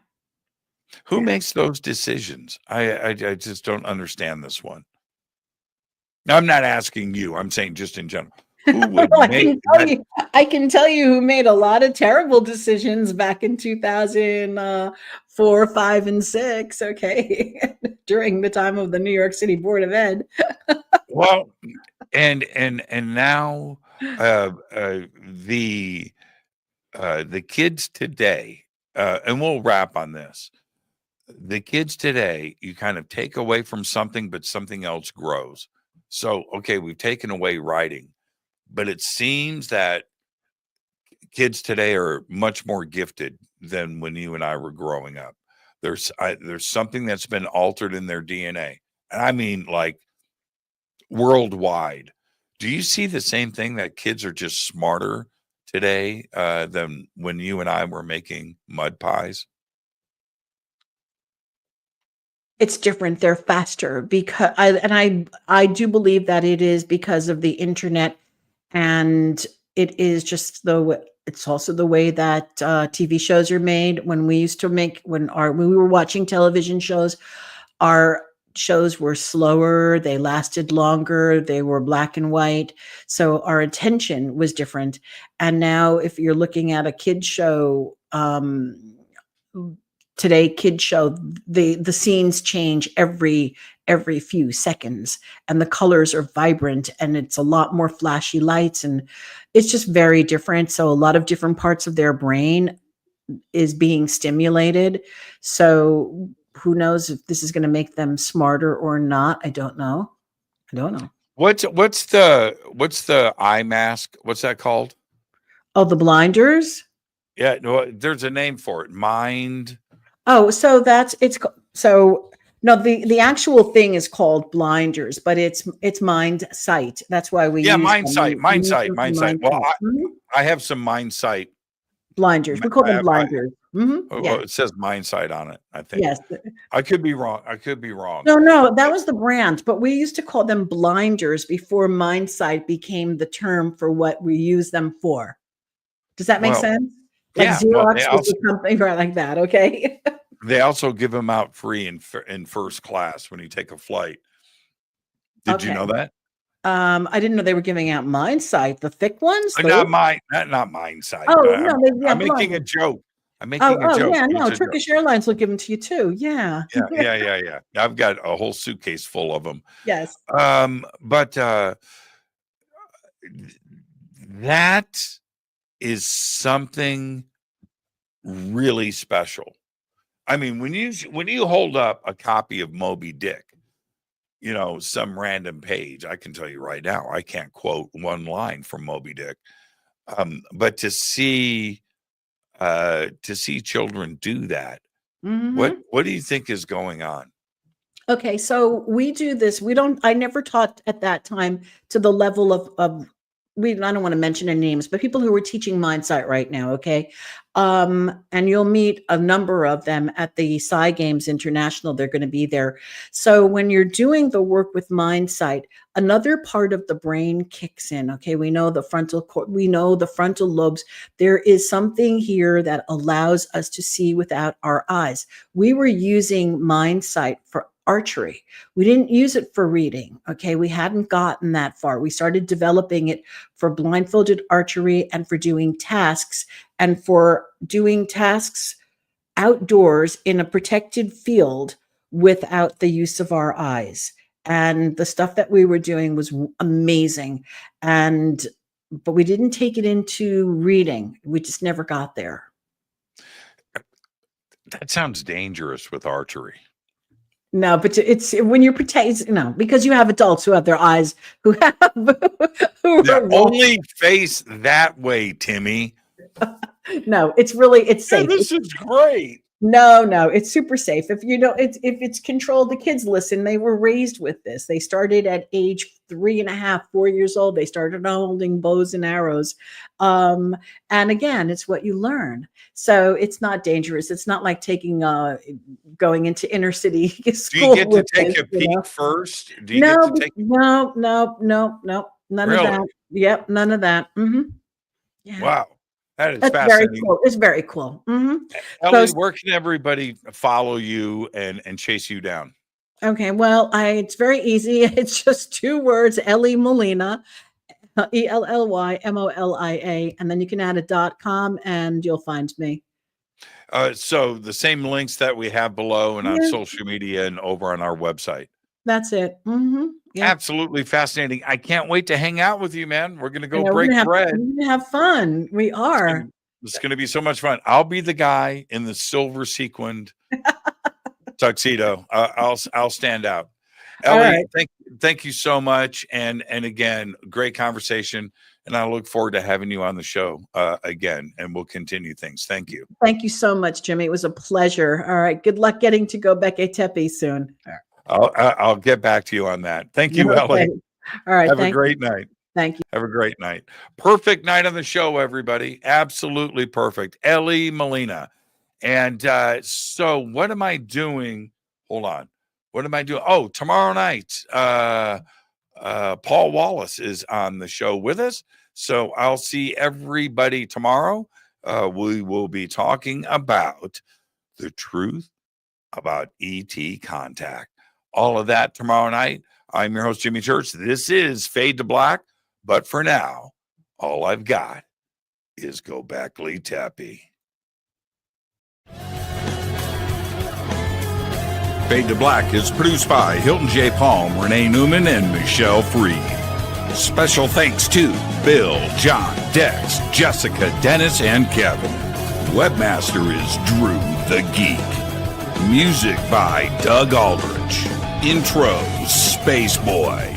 Who Yeah. makes those decisions? I just don't understand this one. Now, I'm not asking you. I'm saying just in general. Who would Well, make that? I can tell you who made a lot of terrible decisions back in 2004, 5, and 6, okay, during the time of the New York City Board of Ed. Well, and now the the kids today, and we'll wrap on this. The kids today, you kind of take away from something, but something else grows. So, okay, we've taken away writing, but it seems that kids today are much more gifted than when you and I were growing up. There's something that's been altered in their DNA, and I mean like worldwide. Do you see the same thing that kids are just smarter today than when you and I were making mud pies? It's different. They're faster because I do believe that it is because of the internet, and it is just it's also the way that TV shows are made. When we used to make when we were watching television shows, our shows were slower, they lasted longer, they were black and white, so our attention was different. And now if you're looking at a kid show, today kid show, the scenes change every few seconds, and the colors are vibrant, and it's a lot more flashy lights, and it's just very different. So a lot of different parts of their brain is being stimulated. So who knows if this is going to make them smarter or not? I don't know. I don't know. What's the eye mask? What's that called? Oh, the blinders. Yeah, no, there's a name for it. Mind. Oh, so that's so No, the actual thing is called blinders, but it's Mindsight. That's why we use them. Mindsight. We use them for Well, Mhm. I have some Mindsight. Blinders. We call them blinders. Yeah. It says Mindsight on it, I think. Yes. I could be wrong. No, that was the brand, but we used to call them blinders before Mindsight became the term for what we use them for. Does that make sense? Like yeah, Xerox was a company right like that. Okay. They also give them out free in first class when you take a flight. Did you know that? I didn't know they were giving out Mindsight, the thick ones. Not Mindsight. Oh no, I'm making a joke. I'm making a joke. Yeah, no, Turkish Airlines will give them to you too. Yeah. Yeah. I've got a whole suitcase full of them. Yes. But that is something really special. I mean, when you hold up a copy of Moby Dick, some random page, I can tell you right now, I can't quote one line from Moby Dick. But to see children do that, what do you think is going on? Okay, so we do this. I never taught at that time to the level of I don't want to mention any names, but people who are teaching Mindsight right now, okay? And you'll meet a number of them at the Psi Games International. They're going to be there. So when you're doing the work with Mindsight, another part of the brain kicks in, okay? We know the frontal lobes. There is something here that allows us to see without our eyes. We were using Mindsight for archery. We didn't use it for reading. Okay. We hadn't gotten that far. We started developing it for blindfolded archery and for doing tasks outdoors in a protected field without the use of our eyes. And the stuff that we were doing was amazing. But we didn't take it into reading. We just never got there. That sounds dangerous with archery. No, but it's when you're protecting, because you have adults who have their eyes who only face that way, Timmy. No, it's safe. This is great. No, it's super safe. If if it's controlled, the kids listen. They were raised with this. They started at age 3.5, 4 years old. They started holding bows and arrows. And again, it's what you learn. So it's not dangerous. It's not like going into inner city school. Do you get to take a peek first? No. None of that. Yep, none of that. Yeah. Wow. That's fascinating. Very cool. It's very cool. Elly, where can everybody follow you and chase you down? Okay, well, it's very easy. It's just 2 words, Elly Molina, ELLYMOLIA, and then you can add a .com and you'll find me. So the same links that we have below and on social media and over on our website. That's it. Yeah. Absolutely fascinating. I can't wait to hang out with you, man. We're going to go break bread. We're going to have fun. We are. It's going to be so much fun. I'll be the guy in the silver sequined tuxedo. I'll stand out. Elly, thank you so much. And again, great conversation. And I look forward to having you on the show again, and we'll continue things. Thank you. Thank you so much, Jimmy. It was a pleasure. All right. Good luck getting to go Göbekli Tepe soon. I'll get back to you on that. Thank you, Elly. All right. Have a great night. Thank you. Have a great night. Perfect night on the show, everybody. Absolutely perfect. Elly Molina. And so what am I doing? Hold on. What am I doing? Oh, tomorrow night, Paul Wallace is on the show with us. So I'll see everybody tomorrow. We will be talking about the truth about ET contact. All of that tomorrow night. I'm your host, Jimmy Church. This is Fade to Black. But for now, all I've got is Göbekli Tepe. Fade to Black is produced by Hilton J. Palm, Renee Newman, and Michelle Freed. Special thanks to Bill, John, Dex, Jessica, Dennis, and Kevin. Webmaster is Drew the Geek. Music by Doug Aldrich. Intro, Space Boy.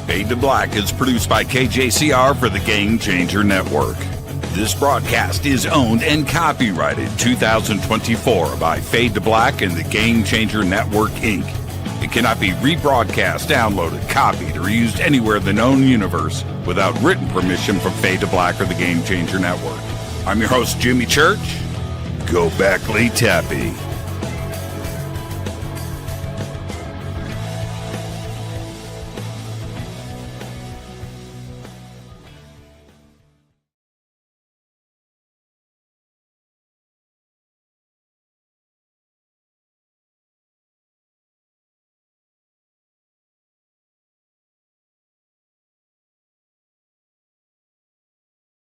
Fade to Black is produced by KJCR for the Game Changer Network. This broadcast is owned and copyrighted 2024 by Fade to Black and the Game Changer Network, Inc. It cannot be rebroadcast, downloaded, copied, or used anywhere in the known universe without written permission from Fade to Black or the Game Changer Network. I'm your host, Jimmy Church. Go back, Lee Tappy.